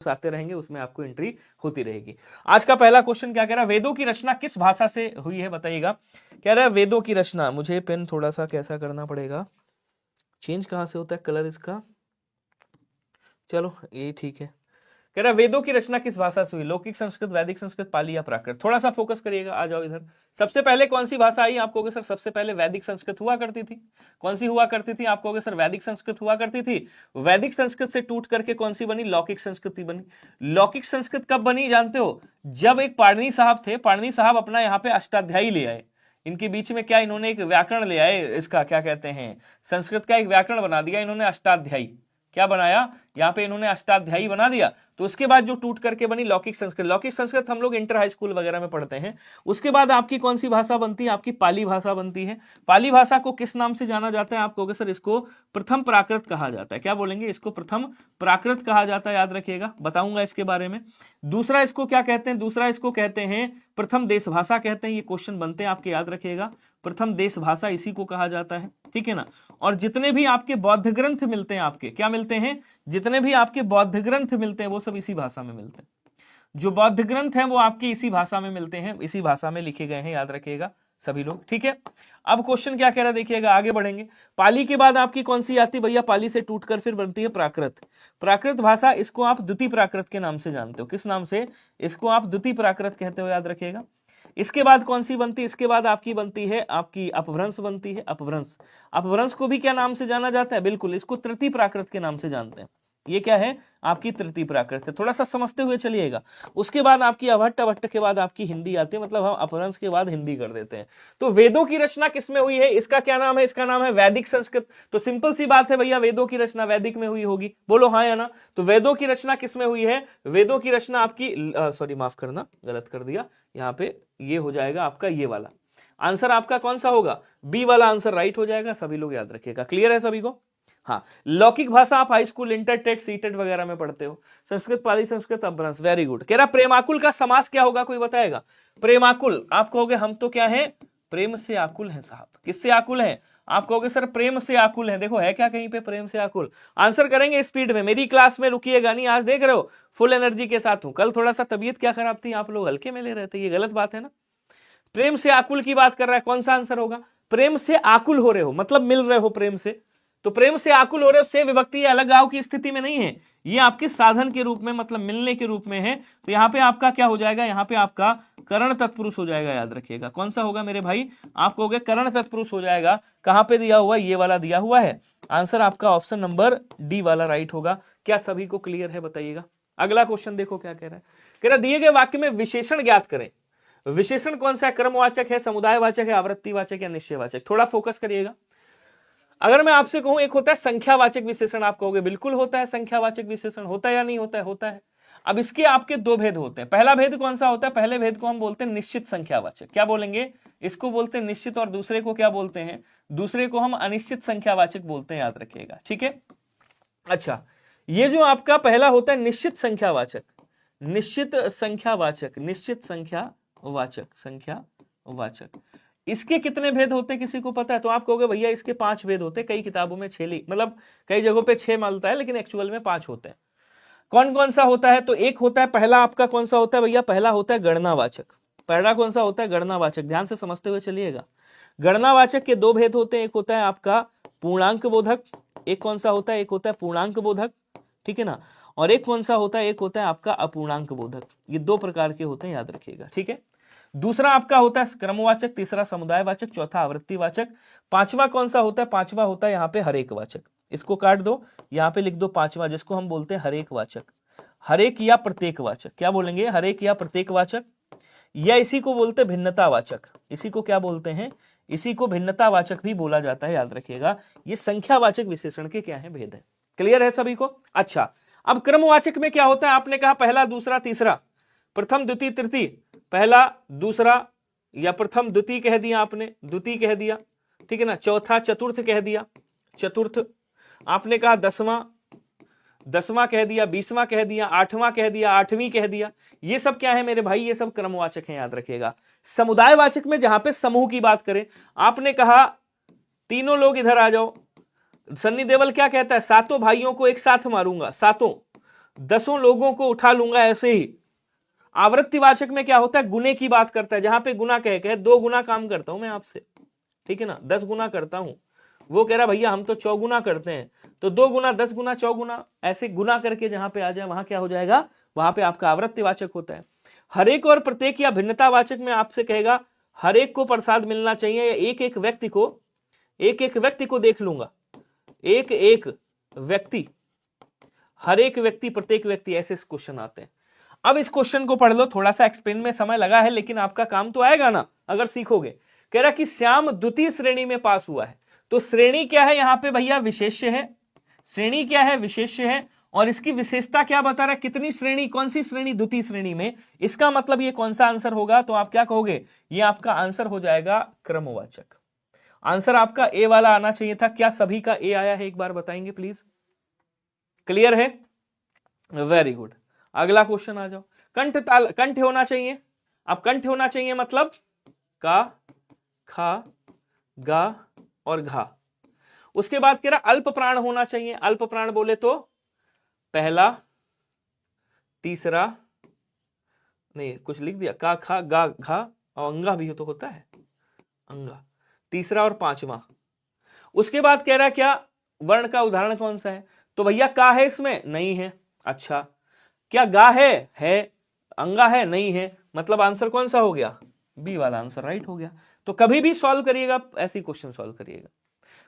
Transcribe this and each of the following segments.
आते रहेंगे, उसमें आपको एंट्री होती रहेगी। आज का पहला क्वेश्चन क्या कह रहा है, वेदों की रचना किस भाषा से हुई है बताइएगा। कह रहा है वेदों की रचना, मुझे पेन थोड़ा सा कैसा करना पड़ेगा, चेंज कहां से होता है कलर इसका, चलो ये ठीक है। कह रहा है वेदों की रचना किस भाषा से हुई, लौकिक संस्कृत, वैदिक संस्कृत, पाली या प्राकृत। थोड़ा सा फोकस करिएगा, आ जाओ इधर। सबसे पहले कौन सी भाषा आई, आप कहोगे सर सबसे पहले वैदिक संस्कृत हुआ करती थी। कौन सी हुआ करती थी, आप कहोगे सर वैदिक संस्कृत हुआ करती थी। वैदिक संस्कृत से टूट करके कौन सी बनी, लौकिक संस्कृति बनी। लौकिक संस्कृत कब बनी जानते हो, जब एक पाणिनि साहब थे, पाणिनि साहब अपना यहाँ पे अष्टाध्यायी ले आए। इनके बीच में क्या, इन्होंने एक व्याकरण ले आए, इसका क्या कहते हैं, संस्कृत का एक व्याकरण बना दिया इन्होंने, अष्टाध्यायी। क्या बनाया, यहाँ पे इन्होंने अष्टाध्यायी बना दिया। तो उसके बाद जो टूट करके बनी लौकिक संस्कृत। लौकिक संस्कृत हम लोग इंटर हाई स्कूल वगैरह में पढ़ते हैं। उसके बाद आपकी कौन सी भाषा बनती है, आपकी पाली भाषा बनती है। पाली भाषा को किस नाम से जाना जाता है, आप कहोगे सर इसको प्रथम प्राकृत कहा जाता है। क्या बोलेंगे, इसको प्रथम प्राकृत कहा जाता है, याद रखिएगा, बताऊंगा इसके बारे में। दूसरा इसको क्या कहते हैं, दूसरा इसको कहते हैं प्रथम देश भाषा कहते हैं। ये क्वेश्चन बनते हैं आपके, याद रखिएगा, प्रथम देश भाषा इसी को कहा जाता है, ठीक है ना। और जितने भी आपके बौद्ध ग्रंथ मिलते हैं, आपके क्या मिलते हैं, जितने भी आपके बौद्ध ग्रंथ मिलते हैं वो सब इसी भाषा में मिलते हैं। जो बौद्ध ग्रंथ हैं वो आपकी इसी भाषा में मिलते हैं, इसी भाषा में लिखे गए हैं, याद रखिएगा सभी लोग, ठीक है। अब क्वेश्चन क्या कह रहा है देखिएगा, आगे बढ़ेंगे। पाली के बाद आपकी कौन सी आती है भैया, पाली से टूटकर फिर बनती है प्राकृत। प्राकृत भाषा, इसको आप द्वितीय प्राकृत के नाम से जानते हो। किस नाम से, इसको आप द्वितीय प्राकृत कहते हो, याद रखिएगा। इसके बाद कौन सी बनती है, इसके बाद आपकी बनती है आपकी अपभ्रंश बनती है, अपभ्रंश। अपभ्रंश को भी क्या नाम से जाना जाता है, बिल्कुल इसको तृतीय प्राकृत के नाम से जानते हैं। ये क्या है, आपकी तृतीय प्राकृत है, थोड़ा सा समझते हुए चलिएगा। उसके बाद आपकी अभट्ट, अभट्ट के बाद आपकी हिंदी आती है, मतलब हम अपभ्रंश के बाद हिंदी कर देते हैं। तो वेदों की रचना किसमें हुई है, इसका क्या नाम है, इसका नाम है वैदिक संस्कृत। तो सिंपल सी बात है भैया, वेदों की रचना वैदिक में हुई होगी, बोलो हाँ या ना। तो वेदों की रचना किसमें हुई है, वेदों की रचना आपकी, सॉरी माफ करना, गलत कर दिया, यहाँ पे ये हो जाएगा आपका ये वाला आंसर, आपका कौन सा होगा, बी वाला आंसर राइट हो जाएगा। सभी लोग याद रखिएगा, क्लियर है सभी को। हाँ, लौकिक भाषा आप high school inter TET CTET वगैरह में पढ़ते हो, संस्कृत, पाली, संस्कृत, अपभ्रंश, वेरी गुड। कह रहा प्रेमाकुल का समास क्या होगा, कोई बताएगा। प्रेमाकुल, आप कहोगे हम तो क्या है, प्रेम से आकुल हैं साहब। किससे आकुल हैं, आप कहोगे सर प्रेम से आकुल हैं। देखो है क्या कहीं पे प्रेम से आकुल, आंसर करेंगे स्पीड में, मेरी क्लास में रुकिएगा नहीं, आज देख रहे हो फुल एनर्जी के साथ हूं। कल थोड़ा सा तबीयत क्या खराब थी, आप लोग हल्के में ले रहे थे, ये गलत बात है ना। प्रेम से आकुल की बात कर रहा है, कौन सा आंसर होगा, प्रेम से आकुल हो रहे हो मतलब मिल रहे हो प्रेम से। तो प्रेम से आकुल हो रहे हो से विभक्ति अलग गांव की स्थिति में नहीं है, ये आपके साधन के रूप में मतलब मिलने के रूप में है। तो यहाँ पे आपका क्या हो जाएगा, यहाँ पे आपका करण तत्पुरुष हो जाएगा, याद रखिएगा। कौन सा होगा मेरे भाई, आप कहोगे करण तत्पुरुष हो जाएगा। कहां पे दिया हुआ, ये वाला दिया हुआ है। आंसर आपका ऑप्शन नंबर डी वाला राइट होगा। क्या सभी को क्लियर है बताइएगा। अगला क्वेश्चन देखो क्या कह रहा है, कह रहा दिए गए वाक्य में विशेषण ज्ञात करें। विशेषण कौन सा है, क्रमवाचक है, समुदायवाचक है, आवृत्तिवाचक या निश्चयवाचक। थोड़ा फोकस करिएगा। अगर मैं आपसे कहूं एक होता है संख्यावाचक विशेषण, आप कहोगे बिल्कुल होता है, संख्यावाचक विशेषण होता है या नहीं होता है, होता है। अब इसके आपके दो भेद होते हैं। पहला भेद कौन सा होता है, पहले भेद को हम बोलते हैं निश्चित संख्यावाचक। क्या बोलेंगे, इसको बोलते हैं निश्चित, और दूसरे को क्या बोलते हैं, दूसरे को हम अनिश्चित संख्यावाचक बोलते हैं, याद रखिएगा, ठीक है। अच्छा, ये जो आपका पहला होता है निश्चित संख्यावाचक, निश्चित संख्यावाचक, निश्चित संख्यावाचक, संख्यावाचक, इसके कितने भेद होते हैं किसी को पता है। तो आप कहोगे भैया इसके 5 भेद होते हैं, कई किताबों में 6, मतलब कई जगहों पे 6 मिलता है, लेकिन एक्चुअल में 5 होते हैं। कौन कौन सा होता है, तो एक होता है पहला आपका कौन सा होता है भैया, पहला होता है गणनावाचक। पहला कौन सा होता है, गणनावाचक, ध्यान से समझते हुए चलिएगा। गणनावाचक के 2 भेद होते हैं, एक होता है आपका पूर्णांक बोधक, एक कौन सा होता है, एक होता है पूर्णांक बोधक, ठीक है ना, और एक कौन सा होता है, एक होता है आपका अपूर्णांक बोधक। ये 2 प्रकार के होते हैं, याद रखिएगा, ठीक है। दूसरा आपका होता है क्रमवाचक, तीसरा समुदायवाचक, चौथा आवृत्तिवाचक, पांचवा कौन सा होता है, पांचवा होता है यहाँ पे हरेक वाचक। इसको काट दो, यहाँ पे लिख दो पांचवा, जिसको हम बोलते हैं हरेक वाचक, हरेक या प्रत्येक वाचक। क्या बोलेंगे, हरेक या प्रत्येक वाचक, या इसी को बोलते हैं भिन्नतावाचक। इसी को क्या बोलते हैं, इसी को भिन्नतावाचक भी बोला जाता है, याद रखिएगा। ये संख्यावाचक विशेषण के क्या है, भेद है। क्लियर है सभी को। अच्छा, अब क्रमवाचक में क्या होता है, आपने कहा पहला, दूसरा, तीसरा, प्रथम, द्वितीय, तृतीय, पहला, दूसरा, या प्रथम द्वितीय कह दिया आपने, द्वितीय कह दिया, ठीक है ना, चौथा चतुर्थ कह दिया, चतुर्थ, आपने कहा दसवां, दसवां कह दिया, 20वां कह दिया, 8वां कह दिया, 8वीं कह दिया। ये सब क्या है मेरे भाई, ये सब क्रमवाचक हैं, याद रखिएगा। समुदायवाचक में जहां पे समूह की बात करें, आपने कहा तीनों लोग इधर आ जाओ, सन्नी देओल क्या कहता है, 7 भाइयों को एक साथ मारूंगा, 7, 10 लोगों को उठा लूंगा ऐसे ही। आवृत्तिवाचक में क्या होता है, गुने की बात करता है, जहां पे गुना कह 2 गुना काम करता हूं मैं आपसे, ठीक है ना, 10 गुना करता हूं। वो कह रहा भैया हम तो 4 गुना करते हैं, तो 2 गुना 10 गुना 4 गुना, ऐसे गुना करके जहां पे आ जाए वहां क्या हो जाएगा, वहां पे आपका आवृत्तिवाचक होता है। हरेक और प्रत्येक या भिन्नतावाचक में आपसे कहेगा हर एक को प्रसाद मिलना चाहिए, या एक एक व्यक्ति को देख लूंगा, एक एक व्यक्ति, हर एक व्यक्ति, प्रत्येक व्यक्ति, ऐसे क्वेश्चन आते हैं। अब इस क्वेश्चन को पढ़ लो, थोड़ा सा एक्सप्लेन में समय लगा है लेकिन आपका काम तो आएगा ना अगर सीखोगे। कह रहा कि श्याम द्वितीय श्रेणी में पास हुआ है, तो श्रेणी क्या है यहां पे भैया, विशेष्य है। श्रेणी क्या है, विशेष्य है। और इसकी विशेषता क्या बता रहा है, कितनी श्रेणी, कौन सी श्रेणी, द्वितीय श्रेणी में। इसका मतलब ये कौन सा आंसर होगा, तो आप क्या कहोगे, ये आपका आंसर हो जाएगा क्रमवाचक। आंसर आपका ए वाला आना चाहिए था। क्या सभी का ए आया है, एक बार बताएंगे प्लीज। क्लियर है, वेरी गुड। अगला क्वेश्चन आ जाओ। कंठ होना चाहिए। अब कंठ होना चाहिए मतलब का, खा, गा और घा। उसके बाद कह रहा अल्प प्राण होना चाहिए। अल्प प्राण बोले तो पहला, तीसरा, नहीं कुछ लिख दिया, का, खा, गा, घा, और अंगा भी तो होता है, अंगा, तीसरा और पांचवा। उसके बाद कह रहा क्या वर्ण का उदाहरण कौन सा है, तो भैया का है इसमें, नहीं है। अच्छा, क्या गा है, अंगा है, नहीं है, मतलब आंसर कौन सा हो गया, बी वाला आंसर राइट हो गया। तो कभी भी सॉल्व करिएगा, ऐसी क्वेश्चन सॉल्व करिएगा।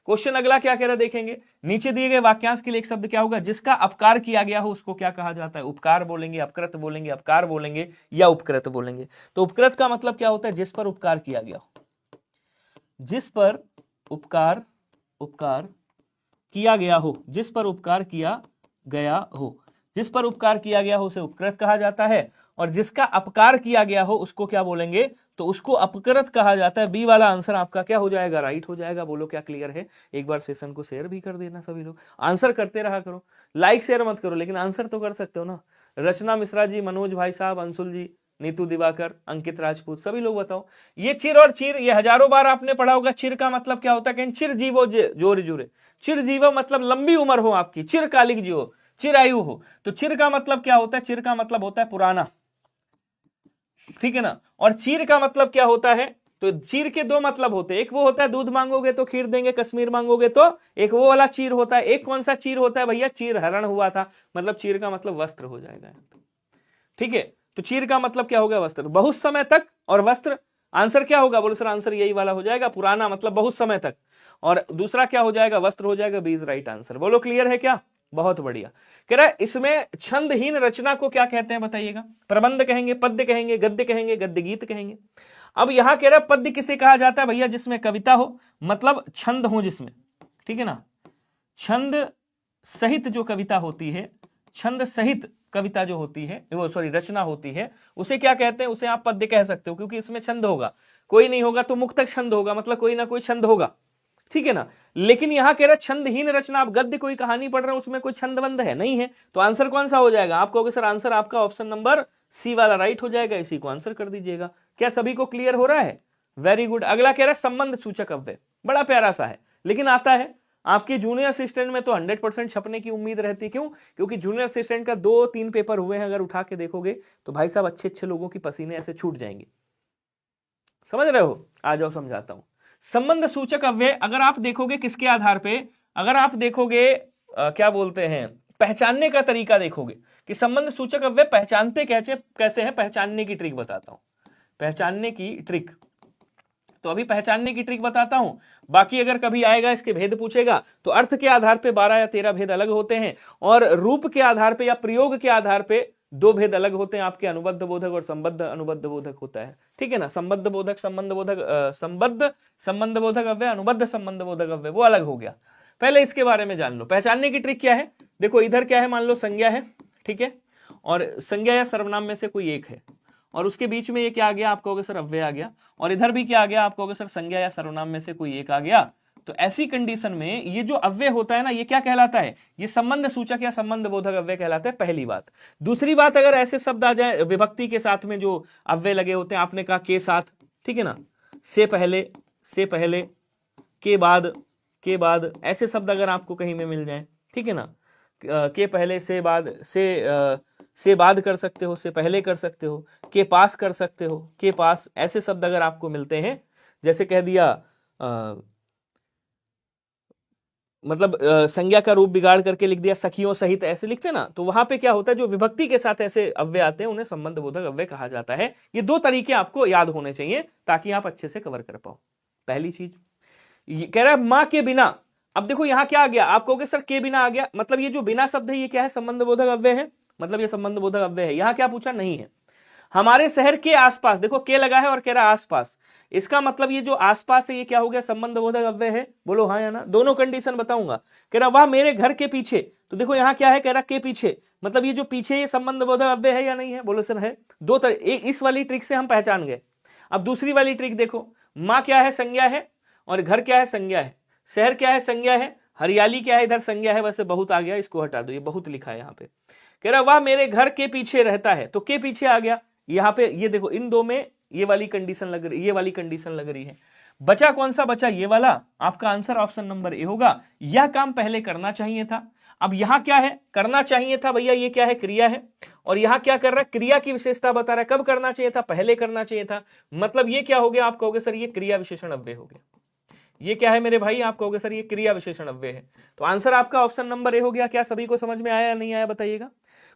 क्वेश्चन अगला क्या कह रहा है देखेंगे। नीचे दिए गए वाक्यांश के लिए एक शब्द क्या होगा, जिसका अपकार किया गया हो उसको क्या कहा जाता है, उपकार बोलेंगे, अपकृत बोलेंगे, अपकार बोलेंगे या उपकृत बोलेंगे। तो उपकृत का मतलब क्या होता है, जिस पर उपकार किया गया हो, जिस पर उपकार किया गया हो, जिस पर उपकार किया गया हो, जिस पर उपकार किया गया हो उसे उपकृत कहा जाता है। और जिसका अपकार किया गया हो उसको क्या बोलेंगे, तो उसको अपकृत कहा जाता है। बी वाला आंसर आपका क्या हो जाएगा, राइट हो जाएगा। बोलो क्या क्लियर है। एक बार सेशन को शेयर भी कर देना, सभी लोग आंसर करते रहा करो, लाइक शेयर मत करो लेकिन आंसर तो कर सकते हो ना। रचना मिश्रा जी, मनोज भाई साहब, अंशुल जी, नीतू दिवाकर, अंकित राजपूत, सभी लोग बताओ। ये चिर और चीर, ये हजारों बार आपने पढ़ा होगा। चिर का मतलब क्या होता है, चिर जीवो जोर जुरे, चिर जीवो मतलब लंबी उम्र हो आपकी, चिरकालिक जीवो, चिरायु हो। तो चिर का मतलब क्या होता है, चिर का मतलब होता है पुराना, ठीक है ना। और चीर का मतलब क्या होता है, तो चीर के 2 मतलब होते हैं, एक वो होता है दूध मांगोगे तो खीर देंगे, कश्मीर मांगोगे तो, एक वो वाला चीर होता है। एक कौन सा चीर होता है भैया, चीर हरण हुआ था, मतलब चीर का मतलब वस्त्र हो जाएगा, ठीक है। तो चीर का मतलब क्या होगा, वस्त्र, बहुत समय तक, और वस्त्र आंसर क्या होगा, बोलो सर आंसर यही वाला हो जाएगा, पुराना मतलब बहुत समय तक, और दूसरा क्या हो जाएगा, वस्त्र हो जाएगा। B is right answer. बोलो क्लियर है क्या, बहुत बढ़िया। कह रहा है इसमें छंदहीन रचना को क्या कहते हैं बताइएगा, प्रबंध कहेंगे, पद्य कहेंगे, गद्य कहेंगे, गद्य गीत कहेंगे। अब यहां कह रहा है पद्य किसे कहा जाता है भैया, जिसमें कविता हो, मतलब छंद हो जिसमें, ठीक है ना। छंद सहित जो कविता होती है, छंद सहित कविता जो होती है, वो सॉरी रचना होती है, उसे क्या कहते हैं, उसे आप पद्य कह सकते हो, क्योंकि इसमें छंद होगा। कोई नहीं होगा तो मुक्तक छंद होगा, मतलब कोई ना कोई छंद होगा, ठीक है ना। लेकिन यहां कह रहा है छंदहीन रचना, आप गद्य कोई कहानी पढ़ रहे हो उसमें कोई छंदबंद है नहीं है, तो आंसर कौन सा हो जाएगा, आप कहोगे सर आंसर आपका ऑप्शन नंबर सी वाला राइट हो जाएगा। इसी को आंसर कर दीजिएगा। क्या सभी को क्लियर हो रहा है, वेरी गुड। अगला कह रहा है संबंध सूचक अव्यय, बड़ा प्यारा सा है लेकिन आता है आपके जूनियर असिस्टेंट में तो 100% छपने की उम्मीद रहती है। क्यों, क्योंकि जूनियर असिस्टेंट का 2-3 पेपर हुए हैं, अगर उठा के देखोगे तो भाई साहब अच्छे अच्छे लोगों की पसीने ऐसे छूट जाएंगे, समझ रहे हो। आ जाओ समझाता हूं। संबंध सूचक अव्यय अगर आप देखोगे किसके आधार पे, अगर आप देखोगे क्या बोलते हैं, पहचानने का तरीका देखोगे कि संबंध सूचक अव्यय पहचानते कैसे हैं, पहचानने की ट्रिक बताता हूं, पहचानने की ट्रिक। तो अभी पहचानने की ट्रिक बताता हूं, बाकी अगर कभी आएगा इसके भेद पूछेगा तो अर्थ के आधार पे 12 या 13 भेद अलग होते हैं, और रूप के आधार पे या प्रयोग के आधार पे 2 भेद अलग होते हैं आपके, अनुबद्ध बोधक और संबद्ध अनुबद्ध बोधक होता है, ठीक है ना। संबद्ध बोधक संबंध बोधक, संबद्ध संबंध बोधक अव्यय, अनुबद्ध संबंध बोधक अव्यय, वो अलग हो गया। पहले इसके बारे में जान लो। पहचानने की ट्रिक क्या है, देखो इधर क्या है, मान लो संज्ञा है, ठीक है, और संज्ञा या सर्वनाम में से कोई एक है, और उसके बीच में ये क्या आ गया, आप कहोगे सर अव्यय आ गया, और इधर भी क्या आ गया, आप कहोगे सर संज्ञा या सर्वनाम में से कोई एक आ गया। तो ऐसी कंडीशन में ये जो अव्यय होता है ना, ये क्या कहलाता है, ये संबंध सूचक या संबंध बोधक अव्यय कहलाता है, पहली बात। दूसरी बात, अगर ऐसे शब्द आ जाए विभक्ति के साथ में जो अव्यय लगे होते हैं, आपने कहा के साथ, ठीक है ना, से पहले, के बाद, ऐसे शब्द अगर आपको कहीं में मिल जाए, ठीक है ना, के पहले से बाद कर सकते हो, से पहले कर सकते हो, के पास कर सकते हो, के पास, ऐसे शब्द अगर आपको मिलते हैं, जैसे कह दिया मतलब संज्ञा का रूप बिगाड़ करके लिख दिया सखियों सहित, ऐसे लिखते ना, तो वहां पे क्या होता है, जो विभक्ति के साथ ऐसे अव्यय आते हैं उन्हें संबंध बोधक अव्यय कहा जाता है। ये दो तरीके आपको याद होने चाहिए ताकि आप अच्छे से कवर कर पाओ। पहली चीज कह रहा है मां के बिना, अब देखो यहां क्या आ गया, आप कहोगे सर के बिना आ गया, मतलब ये जो बिना शब्द है ये क्या है, संबंध बोधक अव्यय है, मतलब ये संबंध बोधक अव्यय है। यहां क्या पूछा, नहीं है। हमारे शहर के आसपास, देखो के लगा है और कह रहा आसपास, इसका मतलब ये जो आसपास है ये क्या हो गया, संबंध बोधक अव्यय है, बोलो हाँ या ना। दोनों कंडीशन बताऊंगा। कह रहा वह मेरे घर के पीछे, तो देखो यहां क्या है, कह रहा के पीछे, मतलब ये जो पीछे ये संबंध बोधक अव्यय है या नहीं है, बोलो सर है। दो इस वाली ट्रिक से हम पहचान गए। अब दूसरी वाली ट्रिक देखो, माँ क्या है, संज्ञा है, और घर क्या है, संज्ञा है, शहर क्या है, संज्ञा है, हरियाली क्या है, इधर संज्ञा है, वैसे बहुत आ गया, इसको हटा दो, ये बहुत लिखा है यहाँ पे। कह रहा वह मेरे घर के पीछे रहता है, तो के पीछे आ गया यहाँ पे, ये देखो इन दो में ये वाली कंडीशन लग रही, ये वाली कंडीशन लग रही है। बचा कौन सा, बचा ये वाला। आपका आंसर ऑप्शन नंबर ए होगा। यह काम पहले करना चाहिए था। अब यहां क्या है, करना चाहिए था भैया, ये क्या है, क्रिया है, और यहां क्या कर रहा है, क्रिया की विशेषता बता रहा है। कब करना चाहिए था, पहले करना चाहिए था, मतलब ये क्या हो गया, आप कहोगे सर ये क्रिया विशेषण अव्यय हो गया। ये क्या है मेरे भाई, आप कहोगे सर ये क्रिया विशेषण अव्यय है। तो आंसर आपका ऑप्शन नंबर ए हो गया। क्या सभी को समझ में आया या नहीं आया, बताइएगा।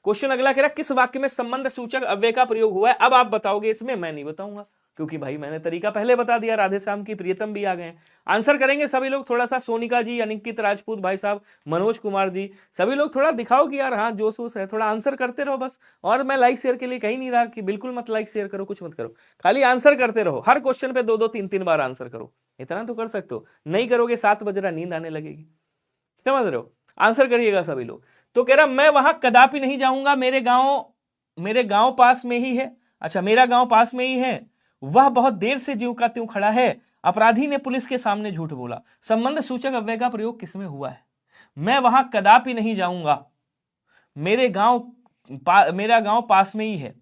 क्वेश्चन अगला कह रहा किस वाक्य में संबंध सूचक अव्यय का प्रयोग हुआ है। अब आप बताओगे इसमें, मैं नहीं बताऊंगा, क्योंकि भाई मैंने तरीका पहले बता दिया। राधे श्याम की प्रियतम भी आ गए। आंसर करेंगे सभी लोग, थोड़ा सा सोनिका जी, अनिकित राजपूत भाई साहब, मनोज कुमार जी, सभी लोग थोड़ा दिखाओ कि यार हाँ जोश वोश है, थोड़ा आंसर करते रहो बस। और मैं लाइक शेयर के लिए कहीं नहीं रहा कि बिल्कुल मत लाइक शेयर करो, कुछ मत करो, खाली आंसर करते रहो। हर क्वेश्चन पे 2-2 3-3 बार आंसर करो, इतना तो कर सकते हो। नहीं करोगे 7 बज रहा, नींद आने लगेगी, समझ रहे हो। आंसर करिएगा सभी लोग। तो कह रहा मैं वहां कदापि नहीं जाऊंगा, मेरे गांव पास में ही है। अच्छा, मेरा गांव पास में ही है। वह बहुत देर से ज्यों का त्यों खड़ा है। अपराधी ने पुलिस के सामने झूठ बोला। संबंध सूचक अव्यय का प्रयोग किसमें हुआ है। मैं वहां कदापि नहीं जाऊंगा, मेरा गांव पास में ही है।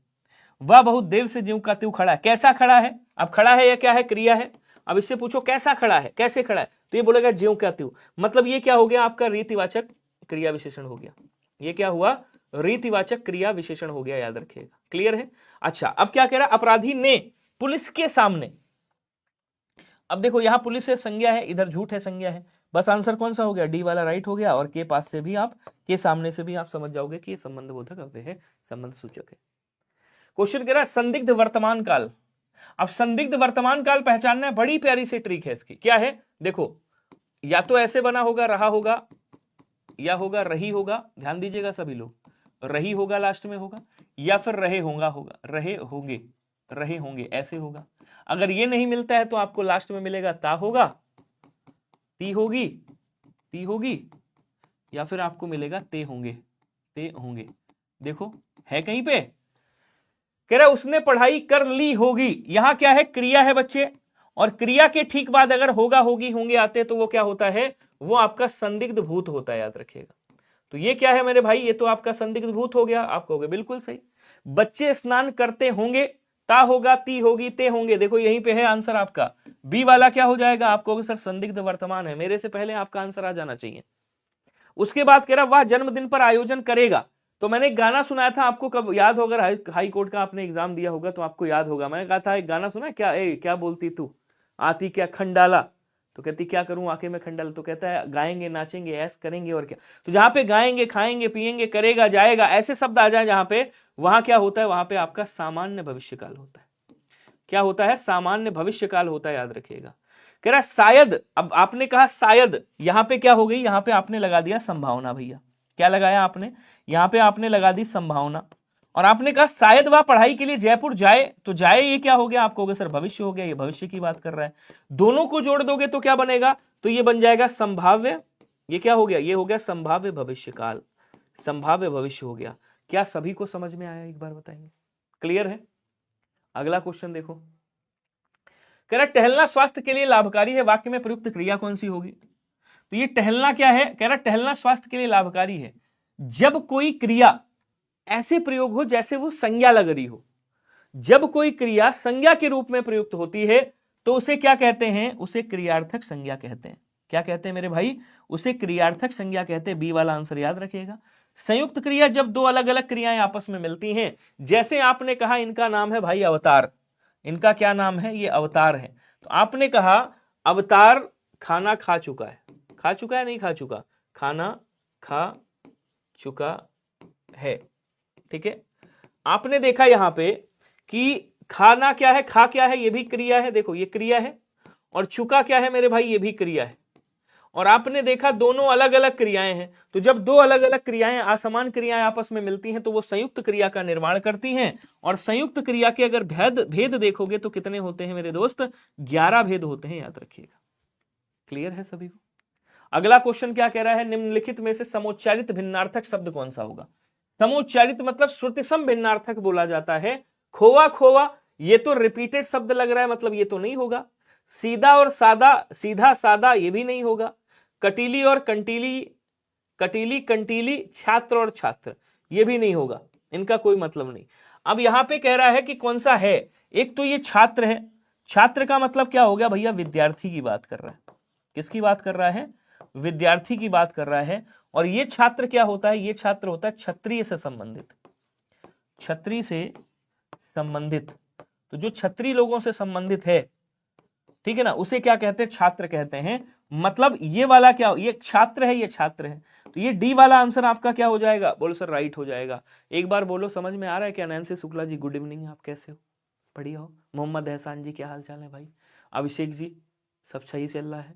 वह बहुत देर से ज्यों का त्यों खड़ा है। कैसा खड़ा है, अब खड़ा है या क्या है, क्रिया है। अब इससे पूछो कैसा खड़ा है, कैसे खड़ा है, तो ये बोलेगा ज्यों का त्यों, मतलब ये क्या हो गया आपका, रीतिवाचक क्रिया विशेषण हो गया। ये क्या हुआ, रीतिवाचक क्रिया विशेषण हो गया, याद रखिएगा। क्लियर है। अच्छा, अब क्या कह रहा, अपराधी ने पुलिस के सामने। अब देखो यहां पुलिस है, संज्ञा है, इधर झूठ है, संज्ञा है। बस आंसर कौन सा हो गया, डी वाला राइट हो गया। और के पास से भी आप, के सामने से भी आप समझ जाओगे कि ये संबंध बोधक अव्यय है, संबंध सूचक है। क्वेश्चन कह रहा है संदिग्ध वर्तमान काल। अब संदिग्ध वर्तमान काल पहचानना है, बड़ी प्यारी सी ट्रिक है इसकी। क्या है, देखो या तो ऐसे बना होगा, रहा होगा, या होगा रही होगा। ध्यान दीजिएगा सभी लोग, रही होगा लास्ट में होगा, या फिर रहे होंगे ऐसे होगा। अगर ये नहीं मिलता है तो आपको लास्ट में मिलेगा ता होगा, ती होगी, या फिर आपको मिलेगा ते होंगे। देखो है कहीं पे, कह रहा उसने पढ़ाई कर ली होगी। यहां क्या है, क्रिया है बच्चे, और क्रिया के ठीक बाद अगर होगा, होगी, होंगे आते तो वो क्या होता है, वो आपका संदिग्ध भूत होता है, याद रखिएगा। तो ये क्या है मेरे भाई, ये तो आपका संदिग्ध भूत हो गया। आप कहोगे बिल्कुल सही, बच्चे स्नान करते होंगे, ता होगा, ती होगी, ते होंगे। देखो यहीं पे है आंसर आपका। बी वाला क्या हो जाएगा, आप कहोगे सर संदिग्ध वर्तमान है, मेरे से पहले आपका आंसर आ जाना चाहिए। उसके बाद कह रहा वह जन्मदिन पर आयोजन करेगा। तो मैंने एक गाना सुनाया था आपको, कब याद हो, अगर हाई कोर्ट का आपने एग्जाम दिया होगा तो आपको याद होगा। मैंने कहा था एक गाना सुना, क्या बोलती तू आती क्या खंडाला, तो कहती क्या करूं आके मैं खंडाला, तो कहता है गाएंगे नाचेंगे ऐस करेंगे और क्या। तो जहां पे गाएंगे खाएंगे पिएंगे करेगा जाएगा ऐसे शब्द आ जाए जहां पे, वहां क्या होता है, वहां पे आपका सामान्य भविष्यकाल होता है। क्या होता है, सामान्य भविष्यकाल होता है, याद रखिएगा। कह रहा शायद, अब आपने कहा शायद, यहां पे क्या हो गई, यहां पे आपने लगा दिया संभावना। भैया क्या लगाया आपने, यहां पे आपने लगा दी संभावना। और आपने कहा शायद वह पढ़ाई के लिए जयपुर जाए, तो जाए ये क्या हो गया, आप कहोगे सर भविष्य हो गया, ये भविष्य की बात कर रहा है। दोनों को जोड़ दोगे तो क्या बनेगा, तो ये बन जाएगा संभाव्य, ये क्या हो गया, ये हो गया संभाव्य भविष्यकाल, संभाव्य भविष्य हो गया। क्या सभी को समझ में आया, एक बार बताएंगे, क्लियर है। अगला क्वेश्चन देखो, कह रहा टहलना स्वास्थ्य के लिए लाभकारी है, वाक्य में प्रयुक्त क्रिया कौन सी होगी। तो ये टहलना क्या है, कह रहा टहलना स्वास्थ्य के लिए लाभकारी है जब कोई क्रिया ऐसे प्रयोग हो जैसे वो संज्ञा लग रही हो। जब कोई क्रिया संज्ञा के रूप में प्रयुक्त होती है तो उसे क्या कहते हैं, उसे क्रियार्थक संज्ञा कहते हैं। क्या कहते हैं मेरे भाई, उसे क्रियार्थक संज्ञा कहते हैं। बी वाला आंसर याद रखिएगा। संयुक्त क्रिया जब दो अलग अलग क्रियाएं आपस में मिलती हैं, जैसे आपने कहा इनका नाम है भाई अवतार, इनका क्या नाम है, ये अवतार है। तो आपने कहा अवतार खाना खा चुका है, खा चुका है नहीं खा चुका, खाना खा चुका है, ठीक है। आपने देखा यहां पे कि खाना क्या है, खा क्या है, ये भी क्रिया है, देखो ये क्रिया है, और चुका क्या है मेरे भाई, ये भी क्रिया है। और आपने देखा दोनों अलग अलग क्रियाएं हैं, तो जब दो अलग अलग क्रियाएं, असमान क्रियाएं आपस में मिलती हैं तो वो संयुक्त क्रिया का निर्माण करती हैं। और संयुक्त क्रिया के अगर भेद देखोगे तो कितने होते हैं मेरे दोस्त, 11 भेद होते हैं, याद रखिएगा। क्लियर है सभी को। अगला क्वेश्चन क्या कह रहा है, निम्नलिखित में से समोच्चारित भिन्नार्थक शब्द कौन सा होगा। समोच्चारित मतलब श्रुतिसम भिन्नार्थक बोला जाता है। खोवा खोवा, ये तो रिपीटेड शब्द लग रहा है, मतलब ये तो नहीं होगा। सीधा और सादा, सीधा सादा, ये भी नहीं होगा। कटीली और कंटीली, कटीली कंटीली, छात्र और छात्र, ये भी नहीं होगा, इनका कोई मतलब नहीं। अब यहां पे कह रहा है कि कौन सा है। एक तो ये छात्र है, छात्र का मतलब क्या हो गया भैया, विद्यार्थी की बात कर रहा है। किसकी बात कर रहा है, विद्यार्थी की बात कर रहा है। और ये छात्र क्या होता है, ये छात्र होता है क्षत्रिय से संबंधित, क्षत्रिय से संबंधित। तो जो क्षत्रिय लोगों से संबंधित है, ठीक है ना, उसे क्या कहते हैं, छात्र कहते हैं। मतलब ये वाला क्या, ये छात्र है, ये छात्र है। तो ये डी वाला आंसर आपका क्या हो जाएगा, बोलो सर राइट हो जाएगा। एक बार बोलो समझ में आ रहा है क्या। Nancy Shukla ji good evening, आप कैसे हो, बढ़िया हो। मोहम्मद एहसान जी क्या हाल चाल है भाई। अभिषेक जी सब सही चल रहा है,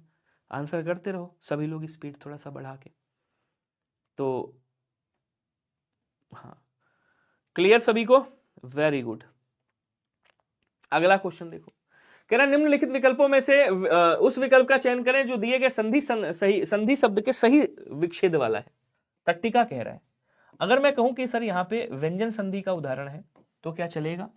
आंसर करते रहो सभी लोग, स्पीड थोड़ा सा बढ़ा के। तो हाँ क्लियर सभी को, वेरी गुड। अगला क्वेश्चन देखो, कह रहा निम्नलिखित विकल्पों में से उस विकल्प का चयन करें जो दिए गए संधि शब्द के सही विच्छेद वाला है। तट्टिका कह रहा है। अगर मैं कहूं कि सर यहाँ पे व्यंजन संधि का उदाहरण है तो क्या चलेगा।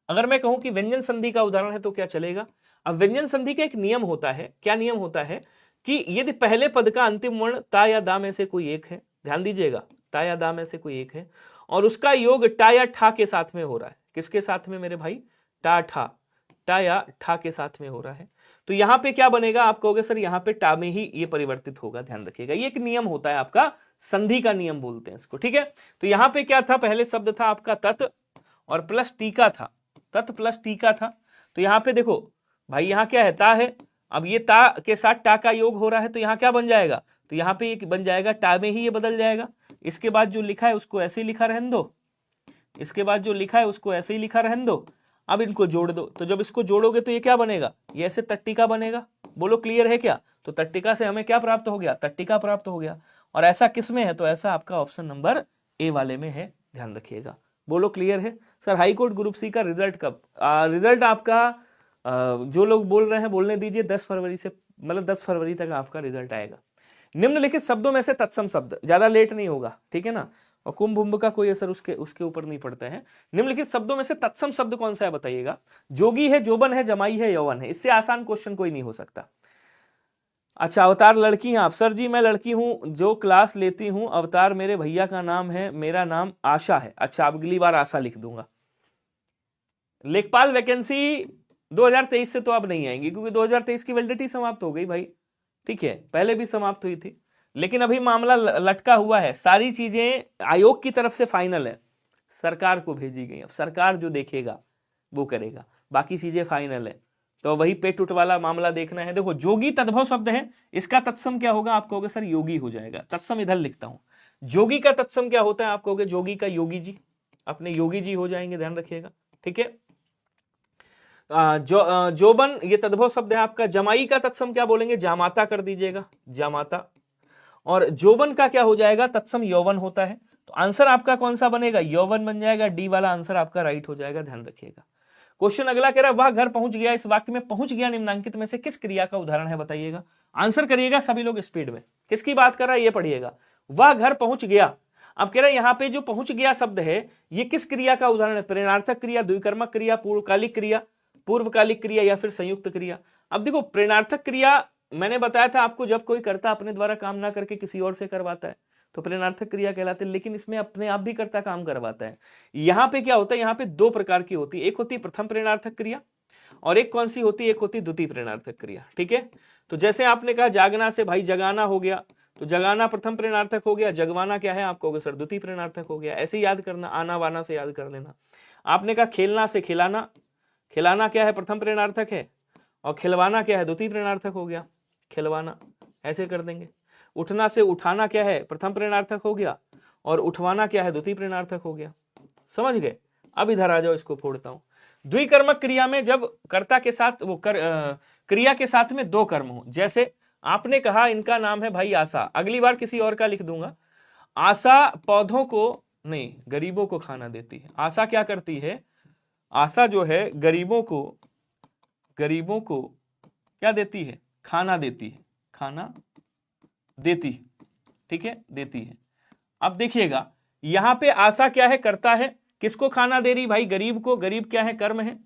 अगर मैं कहूं कि व्यंजन संधि का उदाहरण है तो क्या चलेगा। अब व्यंजन संधि का एक नियम होता है, क्या नियम होता है कि यदि पहले पद का अंतिम वर्ण ता या दा में से कोई एक है, ध्यान दीजिएगा, ता या दा में से कोई एक है, और उसका योग टा या ठा के साथ में हो रहा है। किसके साथ में मेरे भाई, टा ठा, टा या ठा के साथ में हो रहा है। तो यहां पे क्या बनेगा, आप कहोगे सर यहां पे टा में ही ये परिवर्तित होगा। ध्यान रखिएगा, ये एक नियम होता है आपका, संधि का नियम बोलते हैं इसको, ठीक है। तो यहां पे क्या था, पहले शब्द था आपका तत् और प्लस टीका था, तत् प्लस टीका था। तो यहां पे देखो भाई, यहां क्या है, ता है। अब ये ता के साथ टा का योग हो रहा है, तो यहां क्या बन जाएगा, तो यहां पे ये बन जाएगा टा में ही ये बदल जाएगा। इसके बाद जो लिखा है उसको ऐसे ही लिखा रहने दो, इसके बाद जो लिखा है उसको ऐसे ही लिखा रहने दो। अब इनको जोड़ दो, तो जब इसको जोड़ोगे तो ये क्या बनेगा, ये ऐसे तट्टिका बनेगा। बोलो क्लियर है क्या। तो तट्टिका से हमें क्या प्राप्त हो गया, तट्टिका प्राप्त हो गया। और ऐसा किस में है, तो ऐसा आपका ऑप्शन नंबर ए वाले में है, ध्यान रखिएगा। बोलो क्लियर है। सर हाईकोर्ट ग्रुप सी का रिजल्ट कब, रिजल्ट आपका जो लोग बोल रहे हैं बोलने दीजिए, 10 फरवरी से, मतलब 10 फरवरी तक आपका रिजल्ट आएगा। निम्नलिखित शब्दों में से तत्सम शब्द, ज्यादा लेट नहीं होगा, ठीक है ना, और कुंभ भुंभ का कोई असर उसके ऊपर नहीं पड़ता है। निम्नलिखित शब्दों में से तत्सम शब्द कौन सा है बताइएगा। जोगी है, जोबन है, जमाई है, यौवन है। इससे आसान क्वेश्चन कोई नहीं हो सकता। अच्छा अवतार लड़की हैं आप, सर जी मैं लड़की हूं जो क्लास लेती हूं। अवतार मेरे भैया का नाम है, मेरा नाम आशा है। अच्छा अगली बार आशा लिख दूंगा। लेखपाल वैकेंसी 2023 से तो अब नहीं आएंगी, क्योंकि 2023 की वैलिडिटी समाप्त हो गई भाई, ठीक है, पहले भी समाप्त हुई थी। लेकिन अभी मामला लटका हुआ है, सारी चीजें आयोग की तरफ से फाइनल है, सरकार को भेजी गई। अब सरकार जो देखेगा वो करेगा, बाकी चीजें फाइनल है। तो वही पेट उठ वाला मामला देखना है। देखो जोगी तद्भव शब्द है, इसका तत्सम क्या होगा, आप कहोगे सर योगी हो जाएगा। तत्सम इधर लिखता हूं, जोगी का तत्सम क्या होता है, आप कहोगे जोगी का योगी जी, अपने योगी जी हो जाएंगे, ध्यान रखिएगा, ठीक है। जोबन ये तद्भव शब्द है आपका। जमाई का तत्सम क्या बोलेंगे, जामाता कर दीजिएगा, जामाता। और जोबन का क्या हो जाएगा, तत्सम यौवन होता है। तो आंसर आपका कौन सा बनेगा, यौवन बन जाएगा। डी वाला आंसर आपका राइट हो जाएगा, ध्यान रखिएगा। क्वेश्चन अगला कह रहा है वह घर पहुंच गया, इस वाक्य में पहुंच गया निम्नांकित में से किस क्रिया का उदाहरण है बताइएगा। आंसर करिएगा सभी लोग स्पीड में। किसकी बात कर रहा है, ये पढ़िएगा, वह घर पहुंच गया। अब कह रहा है यहां पे जो पहुंच गया शब्द है ये किस क्रिया का उदाहरण है, प्रेरणार्थक क्रिया, द्विकर्मक क्रिया, पूर्वकालिक क्रिया, पूर्वकालिक क्रिया या फिर संयुक्त क्रिया। अब देखो प्रेरणार्थक क्रिया मैंने बताया था आपको, जब कोई कर्ता अपने द्वारा काम ना करके किसी और से करवाता है तो प्रेरणार्थक क्रिया कहलाते हैं, लेकिन इसमें अपने आप भी कर्ता काम करवाता है। यहां पे क्या होता है, यहां पे दो प्रकार की होती है, एक होती है प्रथम प्रेरणार्थक क्रिया और एक कौन सी होती है, एक होती द्वितीय प्रेरणार्थक क्रिया। ठीक है, तो जैसे आपने कहा जागना से भाई जगाना हो गया, तो जगाना प्रथम प्रेरणार्थक हो गया, जगवाना क्या है आप कहोगे सर द्वितीय प्रेरणार्थक हो गया। ऐसे याद करना, आना वाना से याद कर लेना। आपने कहा खेलना से खिलाना, खिलाना क्या है प्रथम प्रेरणार्थक है, और खिलवाना क्या है द्वितीय प्रेरणार्थक हो गया, खिलवाना, ऐसे कर देंगे। उठना से उठाना क्या है प्रथम प्रेरणार्थक हो गया, और उठवाना क्या है द्वितीय प्रेरणार्थक हो गया। समझ गए? अब इधर आ जाओ, इसको फोड़ता हूं। द्विकर्मक क्रिया में जब कर्ता के साथ वो क्रिया के साथ में दो कर्म हो, जैसे आपने कहा इनका नाम है भाई आशा, अगली बार किसी और का लिख दूंगा। आशा पौधों को नहीं, गरीबों को खाना देती है। आशा क्या करती है, आशा जो है गरीबों को क्या देती है, खाना देती है, खाना देती है। ठीक है, देती है। अब देखिएगा यहां पे आशा क्या है, करता है, किसको खाना दे रही भाई, गरीब को। गरीब क्या है, कर्म है।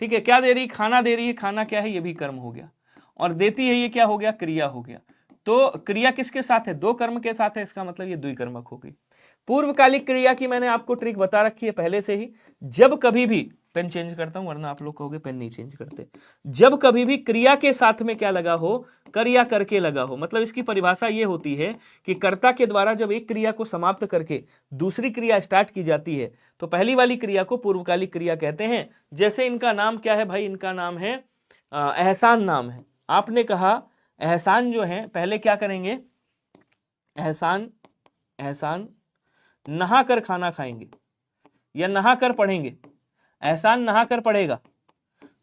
ठीक है, क्या दे रही, खाना दे रही है, खाना क्या है, ये भी कर्म हो गया, और देती है ये क्या हो गया, क्रिया हो गया। तो क्रिया किसके साथ है, दो कर्म के साथ है, इसका मतलब ये द्विकर्मक हो गई। पूर्वकालिक क्रिया की मैंने आपको ट्रिक बता रखी है पहले से ही। जब कभी भी, पेन चेंज करता हूं वरना आप लोग कहोगे पेन नहीं चेंज करते, जब कभी भी क्रिया के साथ में क्या लगा हो, कर या करके लगा हो, मतलब इसकी परिभाषा ये होती है कि कर्ता के द्वारा जब एक क्रिया को समाप्त करके दूसरी क्रिया स्टार्ट की जाती है तो पहली वाली क्रिया को पूर्वकालिक क्रिया कहते हैं। जैसे इनका नाम क्या है भाई, इनका नाम है एहसान नाम है। आपने कहा एहसान जो है पहले क्या करेंगे, एहसान नहा कर खाना खाएंगे या नहा कर पढ़ेंगे। एहसान नहा कर पढ़ेगा,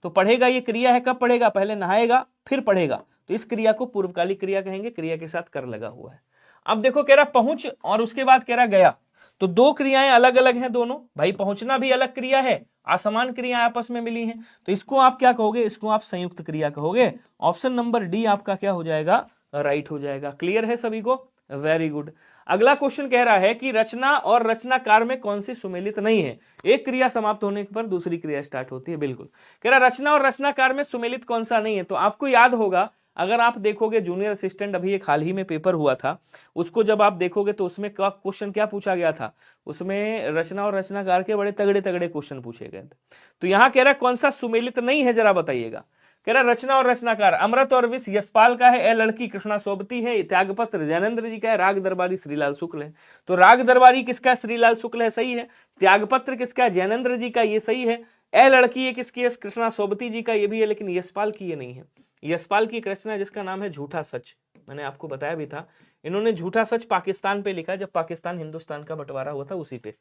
तो पढ़ेगा ये क्रिया है, कब पढ़ेगा, पहले नहाएगा फिर पढ़ेगा, तो इस क्रिया को पूर्वकालिक क्रिया कहेंगे, क्रिया के साथ कर लगा हुआ है। अब देखो कह रहा पहुंच और उसके बाद कह रहा गया, तो दो क्रियाएं अलग अलग हैं दोनों भाई। पहुंचना भी अलग क्रिया है, असमान क्रिया आपस में मिली हैं, तो इसको आप क्या कहोगे, इसको आप संयुक्त क्रिया कहोगे। ऑप्शन नंबर डी आपका क्या हो जाएगा, राइट हो जाएगा। क्लियर है सभी को, वेरी गुड। अगला क्वेश्चन कह रहा है कि रचना और रचनाकार में कौन सी सुमेलित नहीं है। एक क्रिया समाप्त होने पर दूसरी क्रिया स्टार्ट होती है, बिल्कुल। कह रहा रचना और रचनाकार में सुमेलित कौन सा नहीं है, तो आपको याद होगा, अगर आप देखोगे जूनियर असिस्टेंट अभी एक हाल ही में पेपर हुआ था, उसको जब आप देखोगे तो उसमें क्वेश्चन क्या पूछा गया था, उसमें रचना और रचनाकार के बड़े तगड़े तगड़े क्वेश्चन पूछे गए थे। तो यहां कह रहा कौन सा सुमेलित नहीं है, जरा बताइएगा। कह रहा रचना और रचनाकार, अमृत और विष यशपाल का है, ए लड़की कृष्णा सोबती है, त्यागपत्र जैनेन्द्र जी का है, राग दरबारी श्रीलाल शुक्ल है। तो राग दरबारी किसका, श्रीलाल शुक्ल है, सही है। त्यागपत्र किसका, जैनेन्द्र जी का, ये सही है। ए लड़की ये किसकी है, कृष्णा सोबती जी का, ये भी है, लेकिन यशपाल की ये नहीं है। यशपाल की एक रचना जिसका नाम है झूठा सच, मैंने आपको बताया भी था, इन्होंने झूठा सच पाकिस्तान पे लिखा, जब पाकिस्तान हिंदुस्तान का बंटवारा हुआ था उसी पे।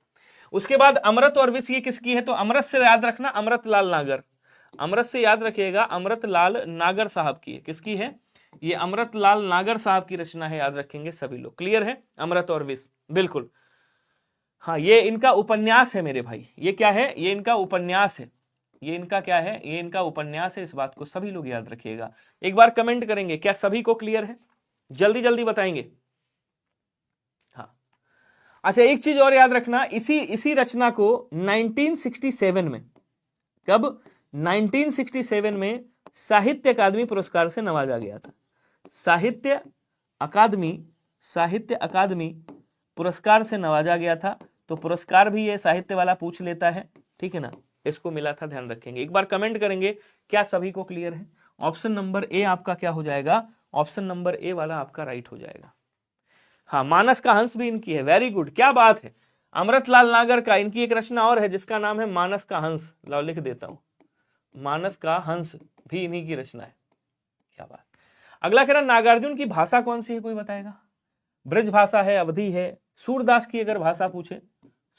उसके बाद अमृत और विष ये किसकी है, तो अमृत से याद रखना अमृत लाल नागर, अमृत से याद रखिएगा अमृत लाल नागर साहब की है। किसकी है, ये अमृत लाल नागर साहब की रचना है, याद रखेंगे सभी लोग। क्लियर है, अमृत और विष, बिल्कुल। हाँ, ये इनका उपन्यास है मेरे भाई, ये क्या है, ये इनका उपन्यास है, ये इनका क्या है, ये इनका उपन्यास है। इस बात को सभी लोग याद रखिएगा। एक बार कमेंट करेंगे, क्या सभी को क्लियर है, जल्दी जल्दी बताएंगे। हाँ, अच्छा एक चीज और याद रखना, इसी रचना को 1967 में, कब, 1967 में साहित्य अकादमी पुरस्कार से नवाजा गया था। साहित्य अकादमी पुरस्कार से नवाजा गया था। तो पुरस्कार भी ये साहित्य वाला पूछ लेता है, ठीक है ना, इसको मिला था, ध्यान रखेंगे। एक बार कमेंट करेंगे, क्या सभी को क्लियर है। ऑप्शन नंबर ए आपका क्या हो जाएगा, ऑप्शन नंबर ए वाला आपका राइट हो जाएगा। हाँ, मानस का हंस भी इनकी है, वेरी गुड, क्या बात है। अमृतलाल नागर का, इनकी एक रचना और है जिसका नाम है मानस का हंस, लो लिख देता हूं, मानस का हंस भी इन्हीं की रचना है, क्या बात। अगला कह रहा नागार्जुन की भाषा कौन सी है, कोई बताएगा। ब्रज भाषा है, अवधी है, सूरदास की अगर भाषा पूछे,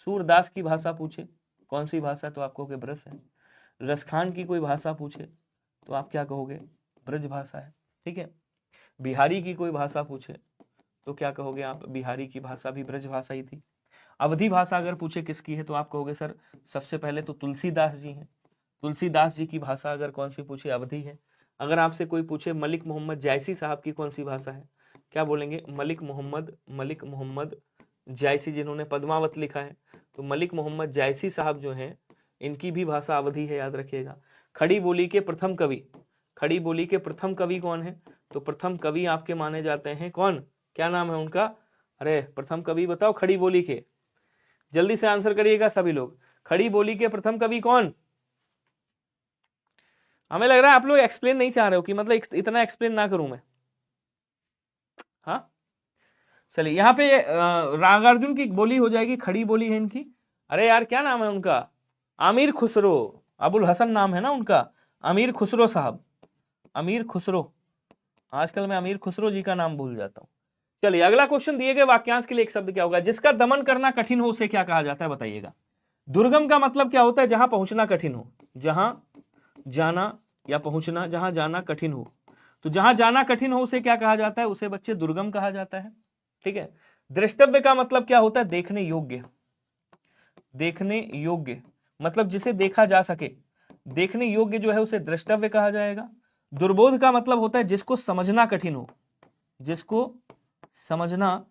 सूरदास की भाषा पूछे कौन सी भाषा, तो आप कहोगे ब्रज है। रसखान की कोई भाषा पूछे तो आप क्या कहोगे, ब्रज भाषा है, ठीक है। बिहारी की कोई भाषा पूछे तो क्या कहोगे आप, बिहारी की भाषा भी ब्रज भाषा ही थी। अवधी भाषा अगर पूछे किसकी है तो आप कहोगे सर सबसे पहले तो तुलसीदास जी हैं, तुलसीदास जी की भाषा अगर कौन सी पूछे, अवधी है। अगर आपसे कोई पूछे मलिक मोहम्मद जायसी साहब की कौन सी भाषा है, क्या बोलेंगे, मलिक मोहम्मद जायसी, जिन्होंने पद्मावत लिखा है, तो मलिक मोहम्मद जायसी साहब जो हैं इनकी भी भाषा अवधी है, याद रखिएगा। खड़ी बोली के प्रथम कवि, खड़ी बोली के प्रथम कवि कौन है, तो प्रथम कवि आपके माने जाते हैं कौन, क्या नाम है उनका, अरे प्रथम कवि बताओ खड़ी बोली के, जल्दी से आंसर करिएगा सभी लोग। खड़ी बोली के प्रथम कवि कौन, हमें लग रहा है आप लोग एक्सप्लेन नहीं चाह रहे हो कि मतलब इतना एक्सप्लेन ना करूं मैं। हाँ चलिए, यहाँ पे नागार्जुन की बोली हो जाएगी, खड़ी बोली है इनकी। अरे यार क्या नाम है उनका, अमीर खुसरो, अबुल हसन नाम है ना उनका, अमीर खुसरो साहब, अमीर खुसरो। आजकल मैं अमीर खुसरो जी का नाम भूल जाता हूं। चलिए अगला क्वेश्चन, दिए गए वाक्यांश के लिए एक शब्द क्या होगा, जिसका दमन करना कठिन हो उसे क्या कहा जाता है बताइएगा। दुर्गम का मतलब क्या होता है, जहां पहुंचना कठिन हो, जहां जाना या पहुंचना, जहां जाना कठिन हो। तो जहां जाना कठिन हो उसे क्या कहा जाता है, उसे बच्चे दुर्गम कहा जाता है। ठीक है। दृष्टव्य का मतलब क्या होता है, देखने योग्य, देखने योग्य मतलब जिसे देखा जा सके, देखने योग्य जो है उसे दृष्टव्य कहा जाएगा। दुर्बोध का मतलब होता है जिसको समझना कठिन हो, जिसको समझना,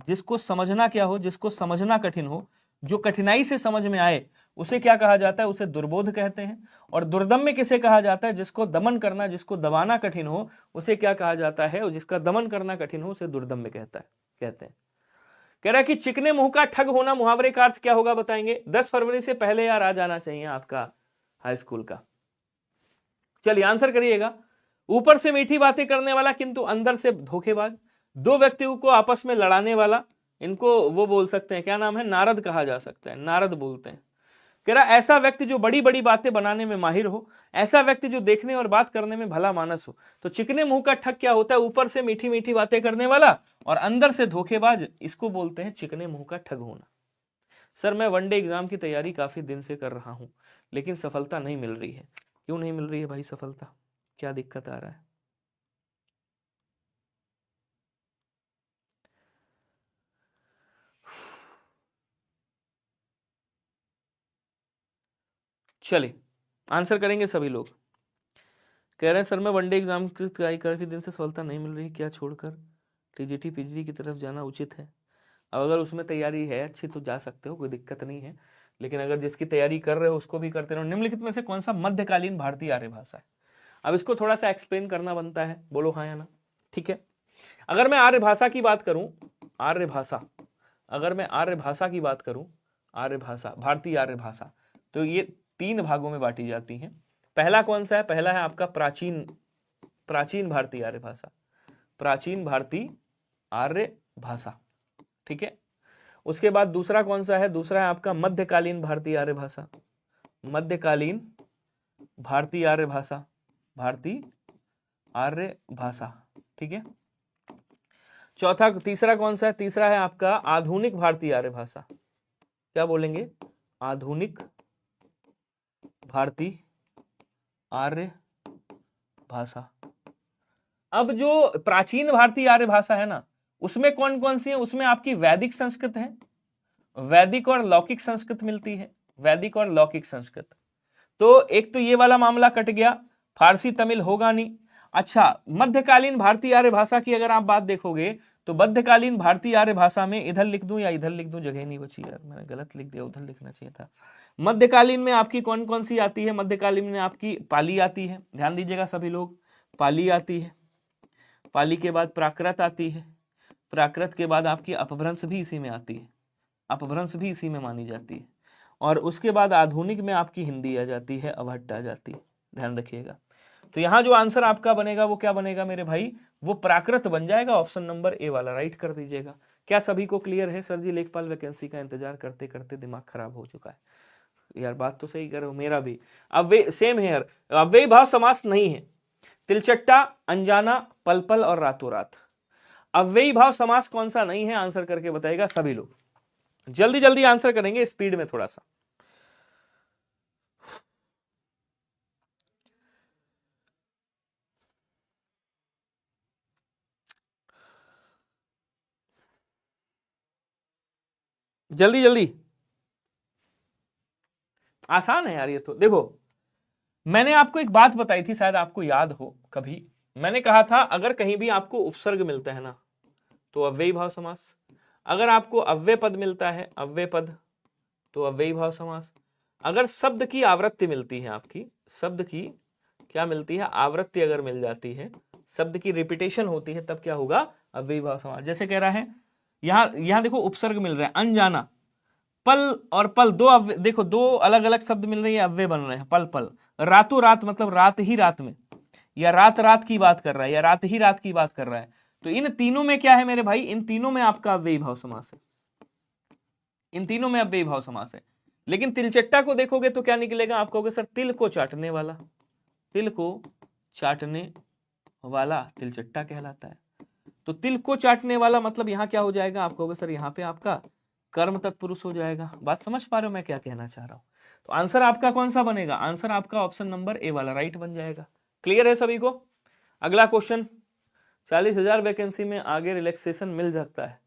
जिसको समझना क्या हो, जिसको समझना कठिन हो, जो कठिनाई से समझ में आए उसे क्या कहा जाता है, उसे दुर्बोध कहते हैं। और दुर्दम्य किसे कहा जाता है, जिसको दमन करना, जिसको दबाना कठिन हो उसे क्या कहा जाता है, और जिसका दमन करना कठिन हो उसे दुर्दम्य कहते हैं। कह रहा है कि चिकने मुंह का ठग होना मुहावरे का अर्थ क्या होगा बताएंगे। 10 फरवरी से पहले यार आ जाना चाहिए आपका हाई स्कूल का। चलिए आंसर करिएगा। ऊपर से मीठी बातें करने वाला किंतु अंदर से धोखेबाज, दो व्यक्तियों को आपस में लड़ाने वाला, इनको वो बोल सकते हैं, क्या नाम है, नारद कहा जा सकता है, नारद बोलते हैं। कह रहा ऐसा व्यक्ति जो बड़ी बड़ी बातें बनाने में माहिर हो, ऐसा व्यक्ति जो देखने और बात करने में भला मानस हो। तो चिकने मुंह का ठग क्या होता है, ऊपर से मीठी मीठी बातें करने वाला और अंदर से धोखेबाज, इसको बोलते हैं चिकने मुंह का ठग होना। सर मैं वनडे एग्जाम की तैयारी काफी दिन से कर रहा हूं लेकिन सफलता नहीं मिल रही है। क्यों नहीं मिल रही है भाई सफलता, क्या दिक्कत आ रहा है। चलिए आंसर करेंगे सभी लोग। कह रहे हैं सर मैं वनडे एग्जाम की तैयारी काफी दिन से सफलता नहीं मिल रही, क्या छोड़कर टीजीटी पीजीटी की तरफ जाना उचित है। अब अगर उसमें तैयारी है अच्छी तो जा सकते हो, कोई दिक्कत नहीं है। लेकिन अगर जिसकी तैयारी कर रहे हो उसको भी करते रहो। निम्नलिखित में से कौन सा मध्यकालीन भारतीय आर्य भाषा है। अब इसको थोड़ा सा एक्सप्लेन करना बनता है, बोलो हाँ या ना। ठीक है, अगर मैं आर्य भाषा की बात करूं, आर्य भाषा, अगर मैं आर्य भाषा की बात करूं, आर्य भाषा, भारतीय आर्य भाषा, तो ये 3 भागों में बांटी जाती हैं। पहला कौन सा है, पहला है आपका प्राचीन, प्राचीन भारतीय आर्य भाषा, प्राचीन भारतीय आर्य भाषा। ठीक है। उसके बाद दूसरा कौन सा है, दूसरा है आपका मध्यकालीन भारतीय आर्य भाषा, मध्यकालीन भारतीय आर्य भाषा, भारतीय आर्य भाषा। ठीक है। चौथा, तीसरा कौन सा है, तीसरा है आपका आधुनिक भारतीय आर्य भाषा। क्या बोलेंगे, आधुनिक भारतीय आर्य भाषा। अब जो प्राचीन भारतीय आर्य भाषा है ना, उसमें कौन कौन सी है, उसमें आपकी वैदिक संस्कृत है, वैदिक और लौकिक संस्कृत मिलती है, वैदिक और लौकिक संस्कृत। तो एक तो ये वाला मामला कट गया, फारसी तमिल होगा नहीं। अच्छा, मध्यकालीन भारतीय आर्य भाषा की अगर आप बात देखोगे तो मध्यकालीन भारतीय आर्य भाषा में, इधर लिख दूं या इधर लिख दूं, जगह नहीं बची यार, मैंने गलत लिख दिया, उधर लिखना चाहिए था। मध्यकालीन में आपकी कौन कौन सी आती है, मध्यकालीन में आपकी पाली आती है, ध्यान दीजिएगा सभी लोग, पाली आती है, पाली के बाद प्राकृत आती है, प्राकृत के बाद आपकी अपभ्रंश भी इसी में आती है, अपभ्रंश भी इसी में मानी जाती है। और उसके बाद आधुनिक में आपकी हिंदी आ जाती है, अवहट्ट आ जाती है, ध्यान रखिएगा। तो यहां जो आंसर आपका बनेगा वो क्या बनेगा मेरे भाई, वो प्राकृत बन जाएगा, ऑप्शन नंबर ए वाला राइट कर दीजिएगा। क्या सभी को क्लियर है, सर जी लेखपाल वैकेंसी का इंतजार करते करते दिमाग खराब हो चुका है। यार बात तो सही करो, मेरा भी। अब वे सेम है यार, अव्ययी भाव समास नहीं है, तिलचट्टा, अनजाना, पल पल और रातों रात। अव्ययी भाव समास कौन सा नहीं है, आंसर करके बताएगा सभी लोग, जल्दी जल्दी आंसर करेंगे, स्पीड में थोड़ा सा। जल्दी जल्दी, आसान है यार ये तो। देखो मैंने आपको एक बात बताई थी, शायद आपको याद हो, कभी मैंने कहा था अगर कहीं भी आपको उपसर्ग मिलता है ना तो अव्ययी भाव समास, अगर आपको अव्यय पद मिलता है, अव्यय पद, तो अव्ययी भाव समास। अगर शब्द की आवृत्ति मिलती है आपकी, शब्द की क्या मिलती है, आवृत्ति अगर मिल जाती है, शब्द की रिपीटेशन होती है, तब क्या होगा, अव्ययी भाव समास। जैसे कह रहा है यहां देखो उपसर्ग मिल रहा है, अनजाना, पल और पल दो अव्यय, देखो दो अलग अलग शब्द मिल रहे हैं, अव्यय बन रहे हैं। पल पल, रातों रात मतलब रात ही रात में, या रात रात की बात कर रहा है, या रात ही रात की बात कर रहा है। तो इन तीनों में क्या है मेरे भाई, इन तीनों में आपका अव्ययी भाव समास है, इन तीनों में अव्ययी भाव समास है। लेकिन तिलचट्टा को देखोगे तो क्या निकलेगा, आप कहोगे सर तिल को चाटने वाला, तिल को चाटने वाला तिलचट्टा कहलाता है। तो तिल को चाटने वाला मतलब यहां क्या हो जाएगा, आप कहोगे सर यहाँ पे आपका कर्म तत्पुरुष हो जाएगा। बात समझ पा रहे हो मैं क्या कहना चाह रहा हूं। तो आंसर आपका कौन सा बनेगा, आंसर आपका ऑप्शन नंबर ए वाला राइट बन जाएगा। क्लियर है सभी को। अगला क्वेश्चन, 40,000 वैकेंसी में आगे रिलैक्सेशन मिल सकता है।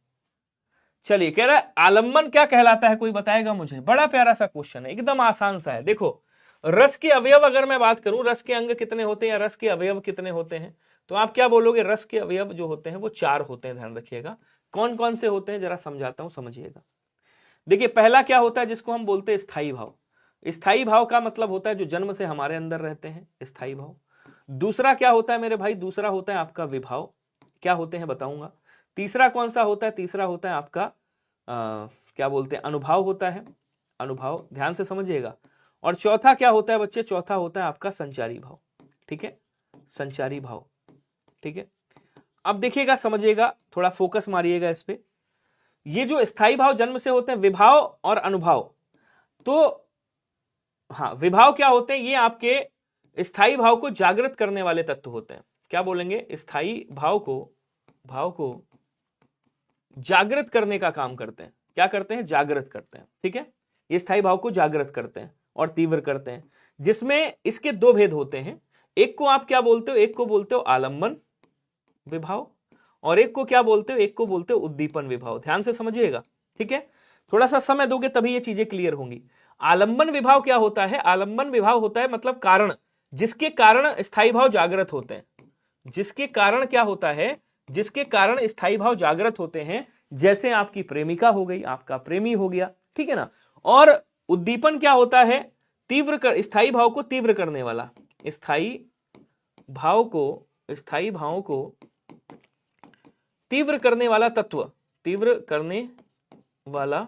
चलिए, कह रहा है आलम्बन क्या कहलाता है, कोई बताएगा मुझे। बड़ा प्यारा सा क्वेश्चन है, एकदम आसान सा है। देखो रस के अवयव अगर मैं बात करूं, रस के अंग कितने होते हैं या रस के अवयव कितने होते हैं, तो आप क्या बोलोगे, रस के अवयव जो होते हैं वो 4 होते हैं। ध्यान रखिएगा कौन कौन से होते हैं, जरा समझाता हूं, समझिएगा। देखिए पहला क्या होता है, जिसको हम बोलते हैं स्थायी भाव। स्थायी भाव का मतलब होता है जो जन्म से हमारे अंदर रहते हैं, स्थायी भाव। दूसरा क्या होता है मेरे भाई, दूसरा होता है आपका विभाव। क्या होते हैं बताऊंगा। तीसरा कौन सा होता है, तीसरा होता है आपका क्या बोलते हैं, अनुभाव होता है, अनुभाव, ध्यान से समझिएगा। और चौथा क्या होता है बच्चे, चौथा होता है आपका संचारी भाव। ठीक है, संचारी भाव। ठीक है, अब देखिएगा समझिएगा, थोड़ा फोकस मारिएगा इस पे। ये जो स्थायी भाव जन्म से होते हैं, विभाव और अनुभाव, तो हाँ विभाव क्या होते हैं, ये आपके स्थायी भाव को जागृत करने वाले तत्व होते हैं। क्या बोलेंगे, स्थायी भाव को जागृत करने का काम करते हैं। क्या करते हैं, जागृत करते हैं। ठीक है, ये स्थायी भाव को जागृत करते हैं और तीव्र करते हैं, जिसमें इसके 2 भेद होते हैं। एक को आप क्या बोलते हो, एक को बोलते हो आलम्बन विभाव, और एक को क्या बोलते हो, एक को बोलते हो उद्दीपन विभाव। ध्यान से समझिएगा। ठीक है, थोड़ा सा समय दोगे तभी ये चीजें क्लियर होंगी। आलम्बन विभाव क्या होता है, आलम्बन विभाव होता है मतलब कारण, जिसके कारण स्थायी भाव जागृत होते हैं। जिसके कारण क्या होता है, जिसके कारण स्थायी भाव जागृत होते हैं, जैसे आपकी प्रेमिका हो गई, आपका प्रेमी हो गया। ठीक है ना। और उद्दीपन क्या होता है, स्थायी भाव को तीव्र करने वाला, स्थायी भाव को तीव्र करने वाला तत्व, तीव्र करने वाला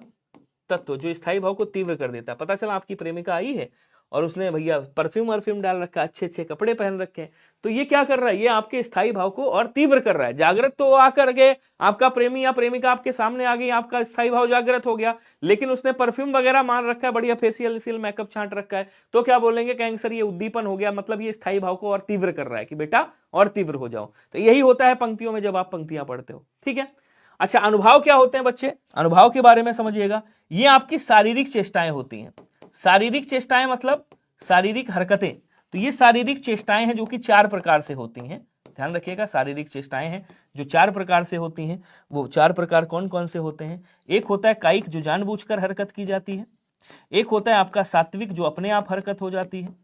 तत्व जो स्थायी भाव को तीव्र कर देता है। पता चला आपकी प्रेमिका आई है और उसने भैया परफ्यूम डाल रखा है, अच्छे अच्छे कपड़े पहन रखे हैं, तो ये क्या कर रहा है, ये आपके स्थायी भाव को और तीव्र कर रहा है। जागृत तो आकर के आपका प्रेमी या प्रेमिका आपके सामने आ गई, आपका स्थायी भाव जागृत हो गया, लेकिन उसने परफ्यूम वगैरह मार रखा है, बढ़िया फेशियल मेकअप छांट रखा है, तो क्या बोलेंगे, कहेंगे सर ये उद्दीपन हो गया, मतलब ये स्थायी भाव को और तीव्र कर रहा है कि बेटा और तीव्र हो जाओ। तो यही होता है पंक्तियों में जब आप पंक्तियां पढ़ते हो। ठीक है। अच्छा, अनुभव क्या होते हैं बच्चे, अनुभव के बारे में समझिएगा। ये आपकी शारीरिक चेष्टाएं होती हैं। शारीरिक चेष्टाएं मतलब शारीरिक हरकतें। तो ये शारीरिक चेष्टाएं हैं जो कि 4 प्रकार से होती हैं। ध्यान रखिएगा, शारीरिक चेष्टाएं हैं जो 4 प्रकार से होती हैं। वो 4 प्रकार कौन कौन से होते हैं, एक होता है कायिक जो जानबूझकर हरकत की जाती है, एक होता है आपका सात्विक जो अपने आप हरकत हो जाती है,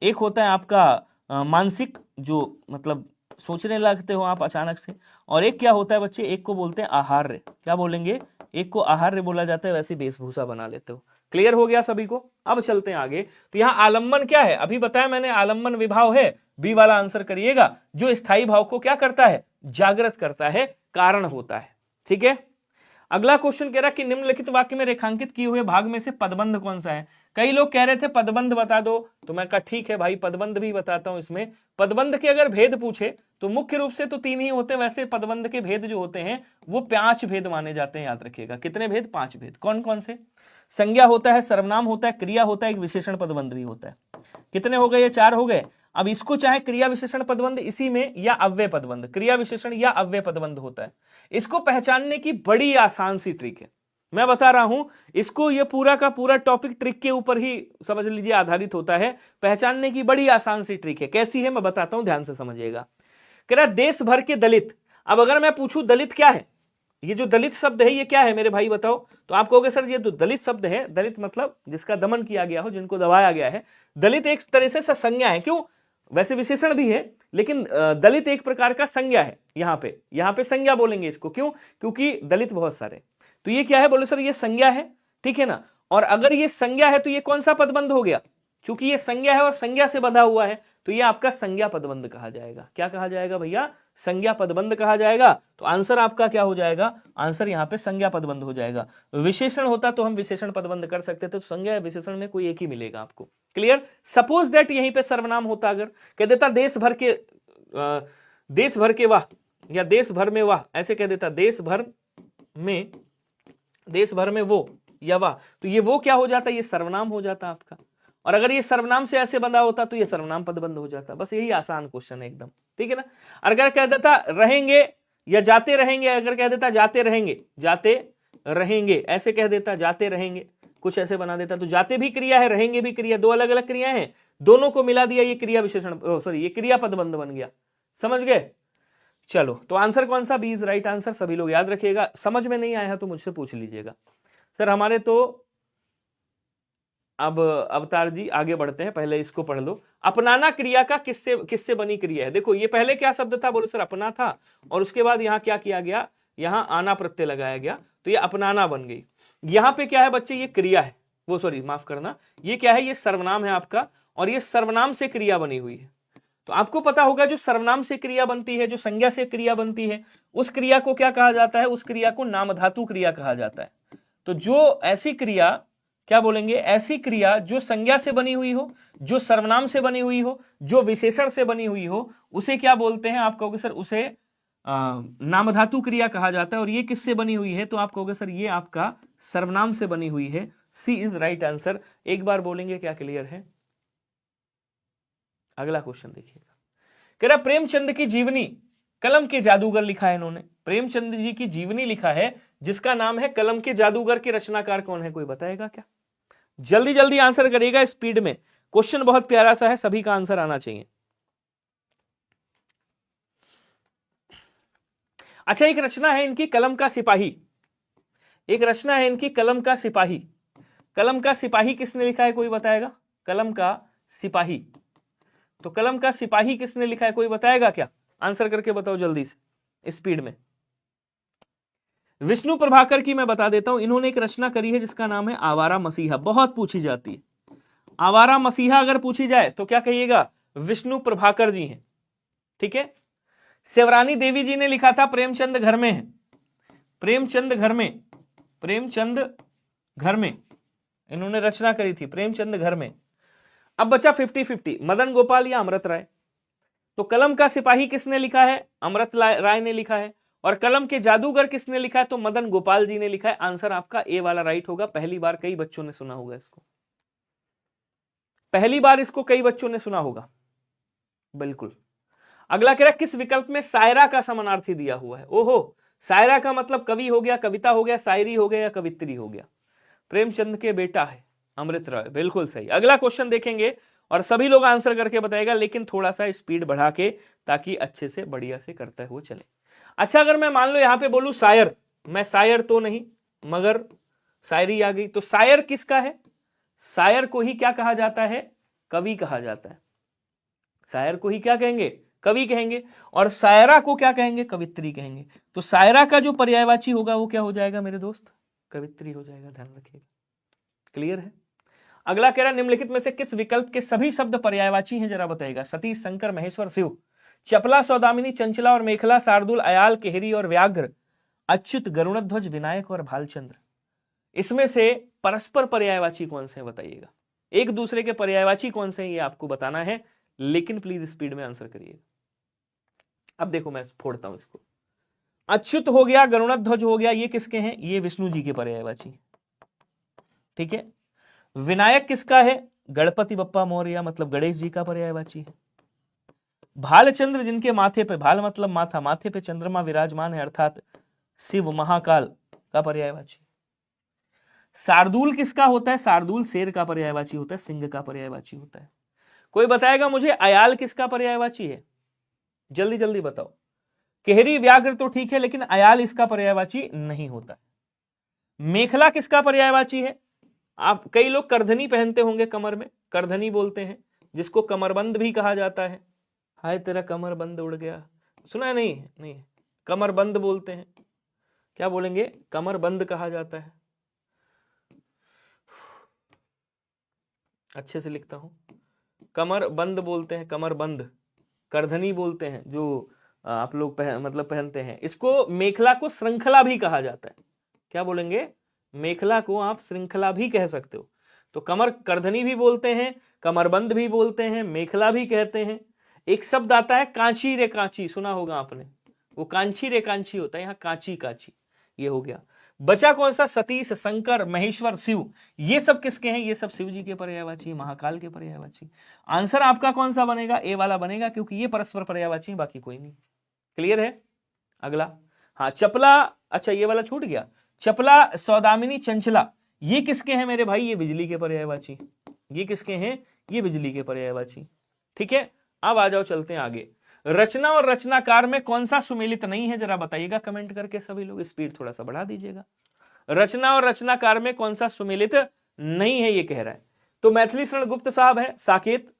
एक होता है आपका मानसिक जो मतलब सोचने लगते हो आप अचानक से, और एक क्या होता है बच्चे, एक को बोलते हैं आहार्य। क्या बोलेंगे, एक को आहार्य बोला जाता है, वैसी वेशभूषा बना लेते हो। क्लियर हो गया सभी को। अब चलते हैं आगे। तो यहाँ आलम्बन क्या है, अभी बताया मैंने, आलम्बन विभाव है। बी वाला आंसर करिएगा, जो स्थायी भाव को क्या करता है, जागृत करता है, कारण होता है। ठीक है। अगला क्वेश्चन कह रहा है कि निम्नलिखित वाक्य में रेखांकित किए हुए भाग में से पदबंध कौन सा है। कई लोग कह रहे थे पदबंध बता दो, तो मैं कहा ठीक है भाई, पदबंध भी बताता हूं। इसमें पदबंध के अगर भेद पूछे तो मुख्य रूप से तो 3 ही होते हैं। वैसे पदबंध के भेद जो होते हैं वो 5 भेद माने जाते हैं। याद रखिएगा कितने भेद, 5 भेद। कौन कौन से, संज्ञा होता है, सर्वनाम होता है, क्रिया होता है, एक विशेषण पदबंध भी होता है। कितने हो गए, ये 4 हो गए। अब इसको चाहे क्रिया विशेषण पदबंध इसी में या अव्यय पदबंध, क्रिया विशेषण या अव्यय पदबंध होता है। इसको पहचानने की बड़ी आसान सी ट्रिक है, मैं बता रहा हूं। इसको ये पूरा का पूरा टॉपिक ट्रिक के ऊपर ही समझ लीजिए आधारित होता है। पहचानने की बड़ी आसान सी ट्रिक है। कैसी है मैं बताता हूं, ध्यान से समझिएगा। कह रहा देश भर के दलित। अब अगर मैं पूछूं दलित क्या है, ये जो दलित शब्द है ये क्या है मेरे भाई बताओ, तो आप कहोगे सर ये तो दलित शब्द है। दलित मतलब जिसका दमन किया गया हो, जिनको दबाया गया है। दलित एक तरह से संज्ञा है। क्यों, वैसे विशेषण भी है, लेकिन दलित एक प्रकार का संज्ञा है। यहाँ पे संज्ञा बोलेंगे इसको। क्यों, क्योंकि दलित बहुत सारे। तो ये क्या है, बोले सर ये संज्ञा है, ठीक है ना। और अगर ये संज्ञा है तो ये कौन सा पदबंध हो गया, क्योंकि ये संज्ञा है और संज्ञा से बंधा हुआ है, तो ये आपका संज्ञा पदबंध कहा जाएगा। क्या कहा जाएगा भैया, संज्ञा पदबंध कहा जाएगा। तो आंसर आपका क्या हो जाएगा, आंसर यहाँ पे संज्ञा पदबंध हो जाएगा। विशेषण होता तो हम विशेषण पदबंध कर सकते थे, तो संज्ञा या विशेषण में कोई एक ही मिलेगा आपको। क्लियर। सपोज दैट यहीं पे सर्वनाम होता, अगर कह देता देश भर के वाह, या देश भर में वाह, ऐसे कह देता देश भर में वो या वाह, तो ये वो क्या हो जाता, ये सर्वनाम हो जाता आपका। और अगर ये सर्वनाम से ऐसे बंधा होता तो ये सर्वनाम पदबंध हो जाता। बस यही आसान क्वेश्चन है एकदम, ठीक है ना। अगर कह देता रहेंगे या जाते रहेंगे, अगर कह देता जाते रहेंगे ऐसे कह देता जाते रहेंगे, कुछ ऐसे बना देता, तो जाते भी क्रिया है, रहेंगे भी क्रिया, दो अलग अलग क्रिया है, दोनों को मिला दिया, ये क्रिया विशेषण, सॉरी ये क्रिया पदबंध बन गया। समझ गए। चलो, तो आंसर कौन सा, बी इज राइट आंसर। सभी लोग याद रखिएगा। समझ में नहीं आया तो मुझसे पूछ लीजिएगा। सर हमारे तो अब अवतार जी आगे बढ़ते हैं, पहले इसको पढ़ लो। अपनाना क्रिया का किससे बनी क्रिया है। देखो ये पहले क्या शब्द था, बोलो सर अपना था, और उसके बाद यहां क्या किया गया, यहां आना प्रत्यय लगाया गया, तो ये अपनाना बन गई। यहां पे क्या है बच्चे, ये क्रिया है, वो सॉरी माफ करना, ये क्या है, ये सर्वनाम है आपका, और ये सर्वनाम से क्रिया बनी हुई है। तो आपको पता होगा जो सर्वनाम से क्रिया बनती है, जो संज्ञा से क्रिया बनती है, उस क्रिया को क्या कहा जाता है, उस क्रिया को नामधातु क्रिया कहा जाता है। तो जो ऐसी क्रिया, क्या बोलेंगे, ऐसी क्रिया जो संज्ञा से बनी हुई हो, जो सर्वनाम से बनी हुई हो, जो विशेषण से बनी हुई हो, उसे क्या बोलते हैं, आप कहोगे सर उसे नामधातु क्रिया कहा जाता है। और ये किससे बनी हुई है, तो आप कहोगे सर ये आपका सर्वनाम से बनी हुई है। सी इज राइट आंसर। एक बार बोलेंगे क्या क्लियर है। अगला क्वेश्चन देखिएगा, कह रहा प्रेमचंद की जीवनी कलम के जादूगर लिखा है इन्होंने। प्रेमचंद जी की जीवनी लिखा है जिसका नाम है कलम के जादूगर, के रचनाकार कौन है, कोई बताएगा क्या। जल्दी जल्दी आंसर करिएगा स्पीड में, क्वेश्चन बहुत प्यारा सा है, सभी का आंसर आना चाहिए। अच्छा, एक रचना है इनकी कलम का सिपाही, एक रचना है इनकी कलम का सिपाही। कलम का सिपाही किसने लिखा है, कोई बताएगा। कलम का सिपाही, तो कलम का सिपाही किसने लिखा है, कोई बताएगा क्या। आंसर करके बताओ जल्दी से स्पीड में। विष्णु प्रभाकर की मैं बता देता हूं, इन्होंने एक रचना करी है जिसका नाम है आवारा मसीहा, बहुत पूछी जाती है। आवारा मसीहा अगर पूछी जाए तो क्या कहिएगा, विष्णु प्रभाकर जी हैं, ठीक है। सेवरानी देवी जी ने लिखा था प्रेमचंद घर में है, प्रेमचंद घर में, प्रेमचंद घर में इन्होंने रचना करी थी, प्रेमचंद घर में। अब बचा 50-50, मदन गोपाल या अमृत राय। तो कलम का सिपाही किसने लिखा है, अमृत राय ने लिखा है, और कलम के जादूगर किसने लिखा है, तो मदन गोपाल जी ने लिखा है। आंसर आपका ए वाला राइट होगा। पहली बार कई बच्चों ने सुना होगा इसको, पहली बार इसको कई बच्चों ने सुना होगा, बिल्कुल। अगला कह रहा किस विकल्प में शायरा का समानार्थी दिया हुआ है। ओहो, शायरा का मतलब कवि हो गया, कविता हो गया, शायरी हो गया या कवित्री हो गया। प्रेमचंद के बेटा है अमृत राय, बिल्कुल सही। अगला क्वेश्चन देखेंगे और सभी लोग आंसर करके बताएगा, लेकिन थोड़ा सा स्पीड बढ़ा के, ताकि अच्छे से बढ़िया से करते हुए चले। अच्छा, अगर मैं मान लो यहां पे बोलूं शायर, मैं शायर तो नहीं मगर शायरी आ गई, तो शायर किसका है, शायर को ही क्या कहा जाता है, कवि कहा जाता है। शायर को ही क्या कहेंगे, कवि कहेंगे, और शायरा को क्या कहेंगे, कवित्री कहेंगे। तो शायरा का जो पर्यायवाची होगा वो क्या हो जाएगा मेरे दोस्त, कवित्री हो जाएगा, ध्यान रखिएगा। क्लियर है। अगला कह रहा निम्नलिखित में से किस विकल्प के सभी शब्द पर्यायवाची हैं, जरा बताइएगा। सतीश, शंकर, महेश्वर, शिव, चपला, सौदामिनी, चंचला और मेखला, शार्दुल, अयाल, केहरी और व्याघ्र, अच्युत, गरुणध्वज, विनायक और भालचंद्र। इसमें से परस्पर पर्यायवाची कौन से हैं बताइएगा। एक दूसरे के पर्यायवाची कौन से हैं ये आपको बताना है, लेकिन प्लीज स्पीड में आंसर करिएगा। अब देखो मैं फोड़ता हूं इसको। अच्युत हो गया, गरुणध्वज हो गया, ये किसके हैं, ये विष्णु जी के पर्यायवाची, ठीक है। विनायक किसका है, गणपति बप्पा मौर्य मतलब गणेश जी का पर्यायवाची है। भालचंद्र जिनके माथे पे, भाल मतलब माथा, माथे पे चंद्रमा विराजमान है अर्थात शिव महाकाल का पर्यायवाची। शार्दुल किसका होता है, शार्दुल शेर का पर्यायवाची होता है, सिंह का पर्यायवाची होता है। कोई बताएगा मुझे अयाल किसका पर्यायवाची है, जल्दी जल्दी बताओ। केहरी व्याघ्र तो ठीक है, लेकिन अयाल इसका पर्यायवाची नहीं होता। मेखला किसका पर्यायवाची है, आप कई लोग करधनी पहनते होंगे कमर में, करधनी बोलते हैं, जिसको कमरबंद भी कहा जाता है। हाय तेरा कमरबंद उड़ गया, सुना है, नहीं नहीं, कमरबंद बोलते हैं, क्या बोलेंगे, कमरबंद कहा जाता है। अच्छे से लिखता हूं, कमर बंद बोलते हैं, कमर बंद। करधनी बोलते हैं जो आप लोग मतलब पहनते हैं। इसको मेखला को श्रृंखला भी कहा जाता है। क्या बोलेंगे? मेखला को आप श्रृंखला भी कह सकते हो। तो कमर करधनी भी बोलते हैं, कमरबंद भी बोलते हैं, मेखला भी कहते हैं। एक शब्द आता है कांची रे कांची, सुना होगा आपने, वो कांची रे कांची होता है, यहाँ कांची कांची, ये हो गया। बचा कौन सा? सतीश, शंकर, महेश्वर, शिव। ये सब किसके हैं? ये सब शिव जी के पर्यायवाची, महाकाल के पर्यायवाची। आंसर आपका कौन सा बनेगा? ए वाला बनेगा, क्योंकि ये परस्पर पर्यायवाची, बाकी कोई नहीं। क्लियर है? अगला, हाँ चपला, अच्छा ये वाला छूट गया। चपला, सौदामिनी, चंचला, ये किसके हैं मेरे भाई? ये बिजली के पर्यायवाची। ये किसके हैं? ये बिजली के पर्यायवाची। ठीक है, अब आ जाओ, चलते हैं आगे। रचना और रचनाकार में कौन सा सुमेलित नहीं है? जरा बताइएगा कमेंट करके सभी लोग, स्पीड थोड़ा सा बढ़ा दीजिएगा। रचना और रचनाकार में कौन सा सुमेलित नहीं है, ये कह रहा है। तो मैथिली शरण गुप्त साहब है, साकेत।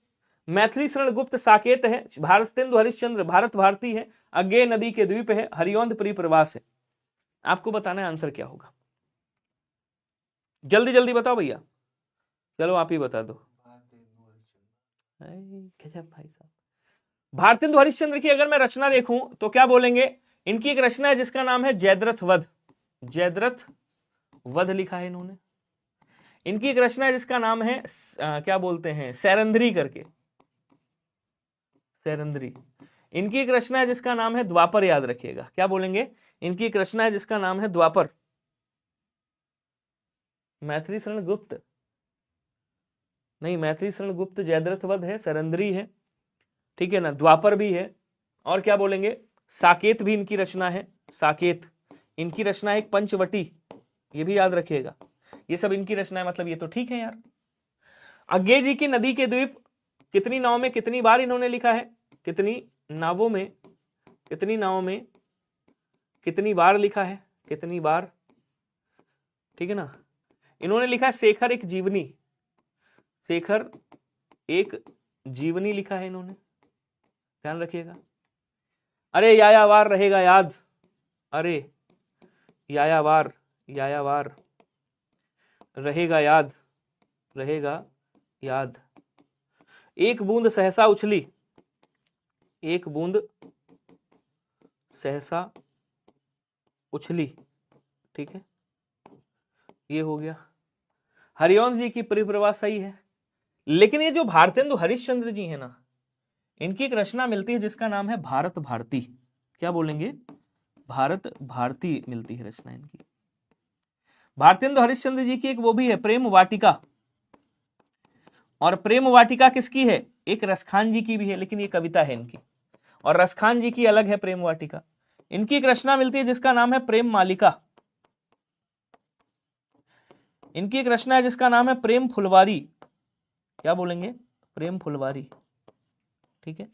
मैथिली शरण गुप्त साकेत है। भारतेंदु हरिश्चंद्र भारत भारती है। अज्ञेय नदी के द्वीप है। हरिऔंध परिप्रवास है। आपको बताना है आंसर क्या होगा, जल्दी जल्दी बताओ भैया। चलो आप ही बता दो। गजब भाई साहब। भारतेंदु हरिश्चंद्र की अगर मैं रचना देखूं तो क्या बोलेंगे? इनकी एक रचना है जिसका नाम है जयद्रथ वध। जयद्रथ वध लिखा है इन्होंने। इनकी एक रचना है जिसका नाम है क्या बोलते हैं, सैरंध्री करके, सैरंध्री। इनकी एक रचना है जिसका नाम है द्वापर, याद रखिएगा। क्या बोलेंगे? इनकी एक रचना है जिसका नाम है द्वापर। मैथिली शरण गुप्त नहीं, मैथिली शरण गुप्त जयद्रथ वध है, सैरंध्री है, ठीक है ना, द्वापर भी है। और क्या बोलेंगे? साकेत भी इनकी रचना है। साकेत इनकी रचना है एक पंचवटी, ये भी याद रखिएगा। ये सब इनकी रचना है, मतलब ये तो ठीक है यार। अज्ञेय जी की नदी के द्वीप कितनी नाव में कितनी बार इन्होंने लिखा है? कितनी नावों में, कितनी नावों में कितनी बार लिखा है? कितनी बार, ठीक है ना। इन्होंने लिखा है शेखर एक जीवनी, शेखर एक जीवनी लिखा है इन्होंने, ध्यान रखिएगा। अरे यायावार रहेगा याद, अरे यायावार, यायावार रहेगा याद, रहेगा याद। एक बूंद सहसा उछली, एक बूंद सहसा उछली, ठीक है, ये हो गया। हरिऔंध जी की परिप्रवाह सही है। लेकिन ये जो भारतेंदु हरिश्चंद्र जी है ना, इनकी एक रचना मिलती है जिसका नाम है भारत भारती। क्या बोलेंगे? भारत भारती मिलती है रचना इनकी। भारतेंदु हरिश्चंद्र जी की एक वो भी है, प्रेम वाटिका। और प्रेम वाटिका किसकी है? एक रसखान जी की भी है, लेकिन ये कविता है इनकी, और रसखान जी की अलग है प्रेम वाटिका। इनकी एक रचना मिलती है जिसका नाम है प्रेम मालिका। इनकी एक रचना है जिसका नाम है प्रेम फुलवारी। क्या बोलेंगे? प्रेम फुलवारी, ठीक है।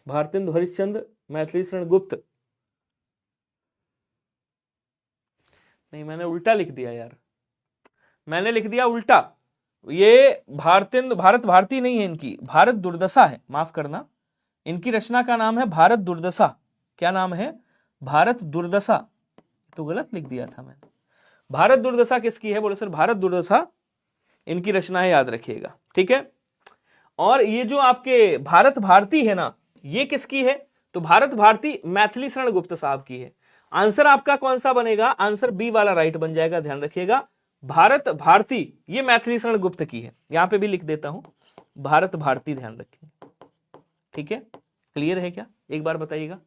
भारतेंदु हरिश्चंद्र, मैथिली शरण गुप्त, नहीं मैंने उल्टा लिख दिया यार, मैंने लिख दिया उल्टा। ये भारतेंदु, भारत भारती नहीं है इनकी, भारत दुर्दशा है, माफ करना। इनकी रचना का नाम है भारत दुर्दशा। क्या नाम है? भारत दुर्दशा। तो गलत लिख दिया था मैंने। भारत दुर्दशा किसकी है? बोले सर भारत दुर्दशा इनकी रचना है, याद रखिएगा, ठीक है। और ये जो आपके भारत भारती है ना, ये किसकी है? तो भारत भारती मैथिली शरण गुप्त साहब की है। आंसर आपका कौन सा बनेगा? आंसर बी वाला राइट बन जाएगा, ध्यान रखिएगा। भारत भारती ये मैथिली शरण गुप्त की है। यहां पे भी लिख देता हूं भारत भारती, ध्यान रखिए, ठीक है। क्लियर है क्या? एक बार बताइएगा।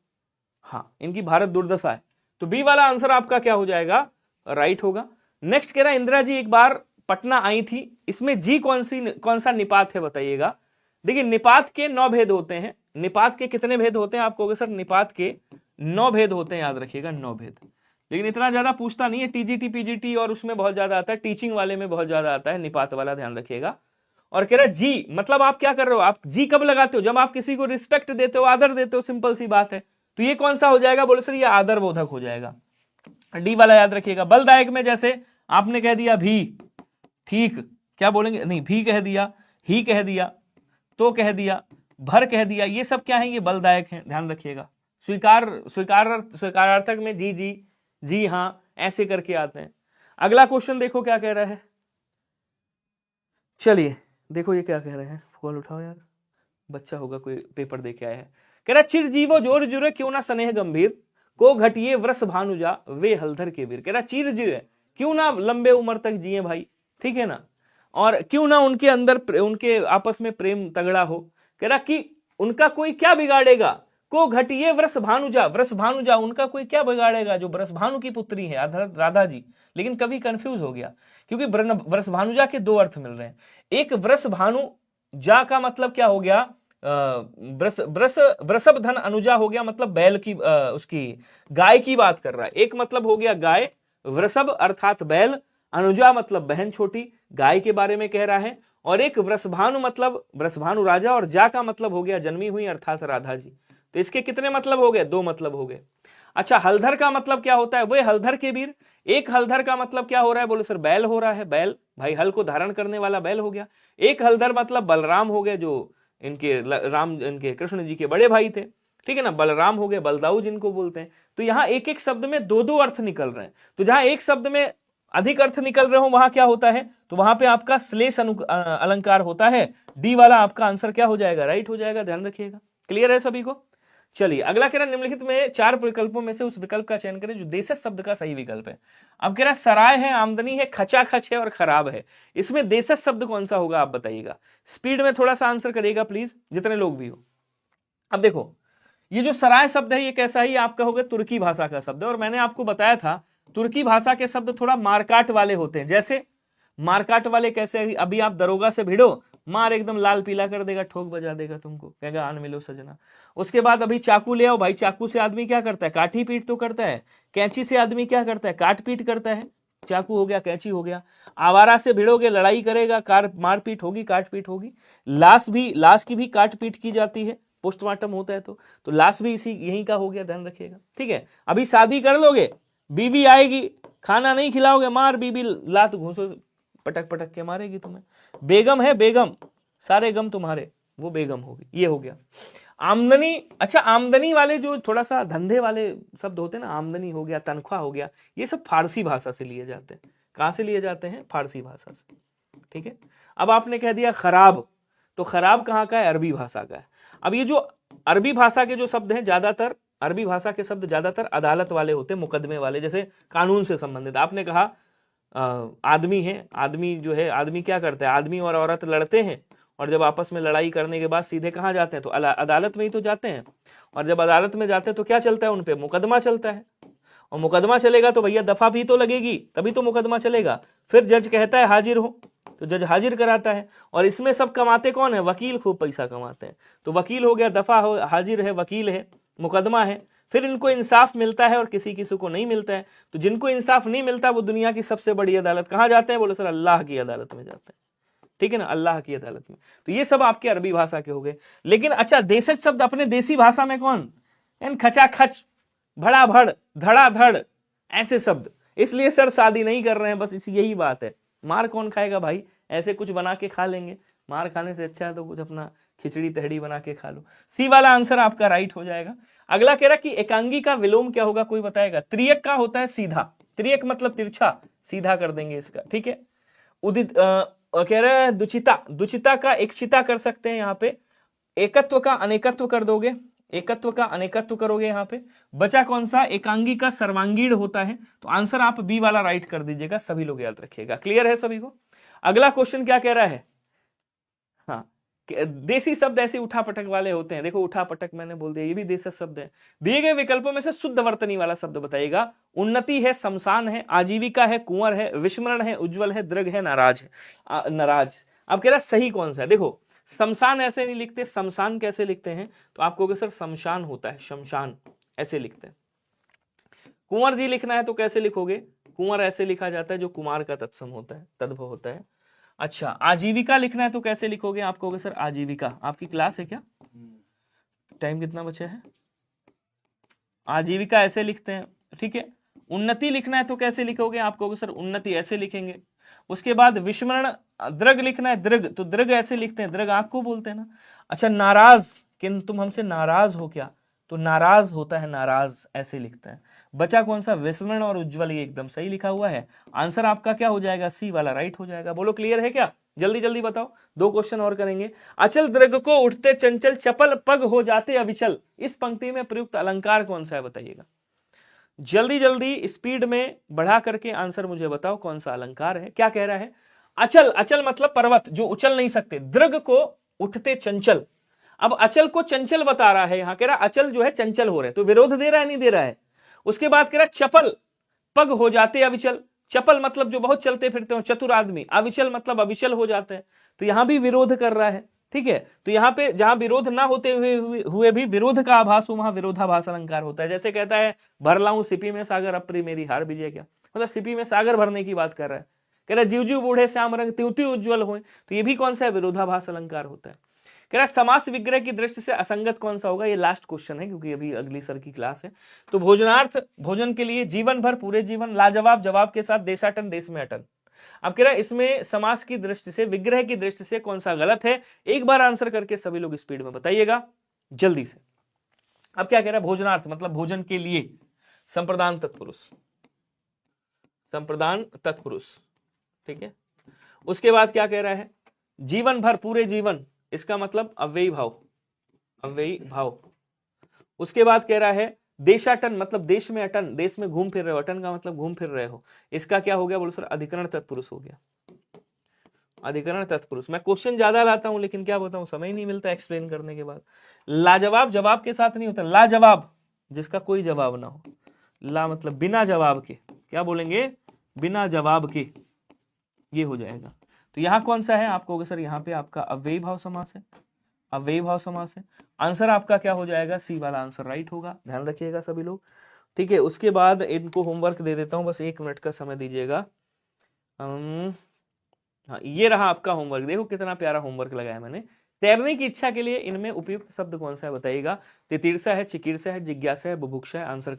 हाँ, इनकी भारत दुर्दशा है, तो बी वाला आंसर आपका क्या हो जाएगा? राइट होगा। नेक्स्ट कह रहा है इंदिरा जी एक बार पटना आई थी, इसमें जी कौन सा निपात है बताइएगा। देखिए निपात के 9 भेद होते हैं। निपात के कितने भेद होते हैं? आप कहोगे सर निपात के 9 भेद होते हैं, याद रखिएगा 9 भेद। लेकिन इतना ज्यादा पूछता नहीं है, टीजीटी पीजीटी और उसमें बहुत ज्यादा आता है, टीचिंग वाले में बहुत ज्यादा आता है निपात वाला, ध्यान रखिएगा। और कह रहा है जी, मतलब आप क्या कर रहे हो? आप जी कब लगाते हो? जब आप किसी को रिस्पेक्ट देते हो, आदर देते हो, सिंपल सी बात है। तो ये कौन सा हो जाएगा? बोले सर ये आदर बोधक हो जाएगा, डी वाला याद रखिएगा। बलदायक में जैसे आपने कह दिया भी, ठीक, क्या बोलेंगे? नहीं, भी कह दिया, ही कह दिया, तो कह दिया, भर कह दिया, ये सब क्या है? ये बलदायक है, ध्यान रखिएगा। स्वीकारार्थक में जी जी, जी हां, ऐसे करके आते हैं। अगला क्वेश्चन देखो क्या कह रहा है। चलिए देखो ये क्या कह रहे हैं, कॉल उठाओ यार। बच्चा होगा, कोई पेपर दे के आया है। कह रहा चिरजीवो जोर जुरे क्यों ना स्नेह गंभीर, को घटिए व्रस भानुजा वे हलधर के वीर। कह रहा चिरजीव क्यों ना लंबे उम्र तक जिए भाई, ठीक है ना, और क्यों ना उनके अंदर उनके आपस में प्रेम तगड़ा हो। कह रहा कि उनका कोई क्या बिगाड़ेगा, को घटिए व्रस भानुजा, व्रस भानुजा उनका कोई क्या बिगाड़ेगा, जो व्रस भानु की पुत्री है राधा जी। लेकिन कभी कंफ्यूज हो गया, क्योंकि व्रस भानुजा के दो अर्थ मिल रहे हैं। एक व्रस भानु जा का मतलब क्या हो गया, वृषभ धन अनुजा हो गया, मतलब बैल की उसकी गाय की बात कर रहा है। एक मतलब हो गया गाय, वृषभ अर्थात बैल, अनुजा मतलब बहन छोटी, गाय के बारे में कह रहा है। और एक वृषभानु मतलब वृषभानु राजा, और जा का मतलब हो गया जन्मी हुई अर्थात राधा जी। तो इसके कितने मतलब हो गए, दो मतलब हो गए। अच्छा, हलधर का मतलब क्या होता है, वे हलधर के वीर। एक हलधर का मतलब क्या हो रहा है, बोले सर बैल हो रहा है, बैल भाई हल को धारण करने वाला बैल हो गया। एक हलधर मतलब बलराम हो गए, जो इनके कृष्ण जी के बड़े भाई थे, ठीक है ना, बलराम हो गए, बलदाऊ जिनको बोलते हैं। तो यहाँ एक एक शब्द में दो दो अर्थ निकल रहे हैं। तो जहां एक शब्द में अधिक अर्थ निकल रहे हो वहां क्या होता है, तो वहां पे आपका श्लेष अलंकार होता है। डी वाला आपका आंसर क्या हो जाएगा, राइट हो जाएगा, ध्यान रखिएगा। क्लियर है सभी को। चलिए अगला कह रहा निम्नलिखित में चार विकल्पों में से उस विकल्प का चयन करें जो देशज शब्द का सही विकल्प है। अब कह रहा सराय है, आमदनी है, खचाखच है और खराब है। इसमें देशज शब्द कौन सा होगा आप बताइएगा। स्पीड में थोड़ा सा आंसर करिएगा प्लीज, जितने लोग भी हो। अब देखो ये जो सराय शब्द है ये कैसा है, ये आपका होगा तुर्की भाषा का शब्द है। और मैंने आपको बताया था तुर्की भाषा के शब्द थोड़ा मारकाट वाले होते हैं। जैसे मारकाट वाले कैसे, अभी आप दरोगा से भिड़ो, मार एकदम लाल पीला कर देगा, ठोक बजा देगा तुमको, कहेगा आन मिलो सजना। उसके बाद अभी चाकू ले आओ भाई, चाकू से आदमी क्या करता है, काटी पीट तो करता है। कैंची से आदमी क्या करता है, काट पीट करता है। चाकू हो गया, कैंची हो गया। आवारा से भिड़ोगे, लड़ाई करेगा, मारपीट होगी, काट पीट होगी। लाश की भी काट पीट की जाती है, पोस्टमार्टम होता है तो लाश भी इसी यहीं का हो गया, ध्यान रखिएगा, ठीक है। अभी शादी कर लोगे, बीवी आएगी, खाना नहीं खिलाओगे, मार बीबी लात घूसो पटक पटक के मारेगी तुम्हें। बेगम है, बेगम सारे गम तुम्हारे, वो बेगम होगी, ये हो गया। आमदनी, अच्छा आमदनी वाले जो थोड़ा सा धंधे वाले शब्द होते हैं ना, आमदनी हो गया, तनख्वाह हो गया, ये सब फारसी भाषा से लिए जाते हैं। कहां से लिए जाते हैं, फारसी भाषा से, ठीक है। अब आपने कह दिया खराब, तो खराब कहाँ का है, अरबी भाषा का है। अब ये जो अरबी भाषा के जो शब्द हैं, ज्यादातर अरबी भाषा के शब्द ज्यादातर अदालत वाले होते हैं, मुकदमे वाले, जैसे कानून से संबंधित। आपने कहा आदमी है, आदमी जो है, आदमी क्या करता है, आदमी और औरत लड़ते हैं, और जब आपस में लड़ाई करने के बाद सीधे कहाँ जाते हैं, तो अदालत में ही तो जाते हैं। और जब अदालत में जाते हैं तो क्या चलता है, उन पे मुकदमा चलता है। और मुकदमा चलेगा तो भैया दफा भी तो लगेगी, तभी तो मुकदमा चलेगा। फिर जज कहता है हाजिर हो, तो जज हाजिर कराता है। और इसमें सब कमाते कौन है, वकील खूब पैसा कमाते हैं। तो वकील हो गया, दफा हो, हाजिर है, वकील है, मुकदमा है। फिर इनको इंसाफ मिलता है और किसी किसी को नहीं मिलता है। तो जिनको इंसाफ नहीं मिलता वो दुनिया की सबसे बड़ी अदालत कहाँ जाते हैं, बोले सर अल्लाह की अदालत में जाते हैं, ठीक है ना, अल्लाह की अदालत में। तो ये सब आपके अरबी भाषा के हो गए। लेकिन अच्छा देशज शब्द अपने देसी भाषा में कौन, खचाखच, भड़ा भड़, धड़ा धड़, ऐसे शब्द। इसलिए सर शादी नहीं कर रहे हैं, बस इसी यही बात है। मार कौन खाएगा भाई, ऐसे कुछ बना के खा लेंगे, मार खाने से अच्छा है तो कुछ अपना खिचड़ी तहड़ी बना के खा लो। सी वाला आंसर आपका राइट हो जाएगा। अगला कह रहा कि एकांगी का विलोम क्या होगा, कोई बताएगा। त्रियक का होता है सीधा, त्रियक मतलब तिरछा, सीधा कर देंगे इसका, ठीक है। उदित कह रहा है दुचिता, दुचिता का एकचिता कर सकते हैं यहाँ पे। एकत्व का अनेकत्व कर दोगे, एकत्व का अनेकत्व करोगे यहाँ पे। बचा कौन सा, एकांगी का सर्वांगीण होता है। तो आंसर आप बी वाला राइट कर दीजिएगा, सभी लोग याद रखिएगा। क्लियर है सभी को। अगला क्वेश्चन क्या कह रहा है, हाँ देसी शब्द ऐसे उठापटक वाले होते हैं। देखो उठापटक मैंने बोल दिया, ये भी देशज शब्द है। दिए गए विकल्पों में से शुद्ध वर्तनी वाला शब्द बताइएगा। उन्नति है, शमशान है, आजीविका है, कुंवर है, विस्मरण है, उज्जवल है, दृढ़ है, नाराज है, नाराज। अब कह रहा सही कौन सा है। देखो शमशान ऐसे नहीं लिखते, शमशान कैसे लिखते हैं, तो आप कहोगे सर शमशान होता है, शमशान ऐसे लिखते हैं। कुंवर जी लिखना है तो कैसे लिखोगे, कुंवर ऐसे लिखा जाता है जो कुमार का तत्सम होता है, तद्भव होता है। अच्छा आजीविका लिखना है तो कैसे लिखोगे, आप कहोगे सर आजीविका। आपकी क्लास है क्या, टाइम कितना बचा है। आजीविका ऐसे लिखते हैं, ठीक है। उन्नति लिखना है तो कैसे लिखोगे, आप कहोगे सर उन्नति ऐसे लिखेंगे। उसके बाद विस्मरण, दृग लिखना है, दृग, तो दृग ऐसे लिखते हैं, दृग आंख को बोलते हैं ना। अच्छा नाराज, कि तुम हमसे नाराज हो क्या, तो नाराज होता है, नाराज ऐसे लिखते हैं। बचा कौन सा, विस्मरण और उज्जवल, ये एकदम सही लिखा हुआ है। आंसर आपका क्या हो जाएगा, सी वाला राइट हो जाएगा। बोलो क्लियर है क्या, जल्दी जल्दी बताओ, 2 क्वेश्चन और करेंगे। अचल दृग को उठते चंचल, चपल पग हो जाते अविचल, इस पंक्ति में प्रयुक्त अलंकार कौन सा है बताइएगा। जल्दी जल्दी स्पीड में बढ़ा करके आंसर मुझे बताओ कौन सा अलंकार है। क्या कह रहा है, अचल, अचल मतलब पर्वत जो उछल नहीं सकते, दृग को उठते चंचल। अब अचल को चंचल बता रहा है, यहां कह रहा अचल जो है चंचल हो रहे, तो विरोध दे रहा है नहीं दे रहा है। उसके बाद कह रहा चपल पग हो जाते अविचल, चपल मतलब जो बहुत चलते फिरते हो, चतुर आदमी, अविचल मतलब अविचल हो जाते हैं, तो यहां भी विरोध कर रहा है। ठीक है, तो यहां पे जहां विरोध ना होते हुए भी विरोध का आभास हो, वहां विरोधाभास अलंकार होता है। जैसे कहता है भर लाऊं सिपी में सागर, अप्री मेरी हार बीजे क्या, मतलब सिपी में सागर भरने की बात कर रहा है। कह रहा जीव जीव बूढ़े श्याम रंग, त्यों त्यों उज्ज्वल हुए, तो ये भी कौन सा है, विरोधाभास अलंकार होता है। कह रहा समास विग्रह की दृष्टि से असंगत कौन सा होगा, ये लास्ट क्वेश्चन है क्योंकि अभी अगली सर की क्लास है। तो भोजनार्थ, भोजन के लिए, जीवन भर पूरे जीवन, लाजवाब जवाब के साथ, देशाटन देश में अटन। अब कह रहा है इसमें समास की दृष्टि से, विग्रह की दृष्टि से कौन सा गलत है, एक बार आंसर करके सभी लोग स्पीड में बताइएगा जल्दी से। अब क्या कह रहा है, भोजनार्थ मतलब भोजन के लिए, संप्रदान तत्पुरुष, संप्रदान तत्पुरुष, ठीक है। उसके बाद क्या कह रहा है, जीवन भर पूरे जीवन, इसका मतलब अव्ययी भाव, अव्ययी भाव। उसके बाद कह रहा है देशाटन मतलब देश में अटन, देश में घूम फिर रहे हो, अटन का मतलब घूम फिर रहे हो, इसका क्या हो गया, बोलो सर अधिकरण तत्पुरुष हो गया, अधिकरण तत्पुरुष। मैं क्वेश्चन ज्यादा लाता हूं लेकिन क्या बताऊं, समय ही नहीं मिलता एक्सप्लेन करने के बाद। लाजवाब जवाब के साथ नहीं होता, लाजवाब जिसका कोई जवाब ना हो, ला मतलब बिना जवाब के, क्या बोलेंगे, बिना जवाब के, ये हो जाएगा। तो यहां कौन सा है, आपको सर यहाँ पे आपका अव्ययी भाव समास है, अव्ययी भाव समास है। आंसर आपका क्या हो जाएगा, सी वाला आंसर राइट होगा, ध्यान रखिएगा सभी लोग। ठीक है, उसके बाद इनको होमवर्क दे देता हूं, बस 1 मिनट का समय दीजिएगा। हाँ, ये रहा आपका होमवर्क, देखो कितना प्यारा होमवर्क लगाया मैंने। तैरने की इच्छा के लिए इनमें उपयुक्त शब्द कौन सा है बताइएगा। तितीर्षा है, चिकीर्षा है, जिज्ञासा है, बुभुक्षा है, आंसर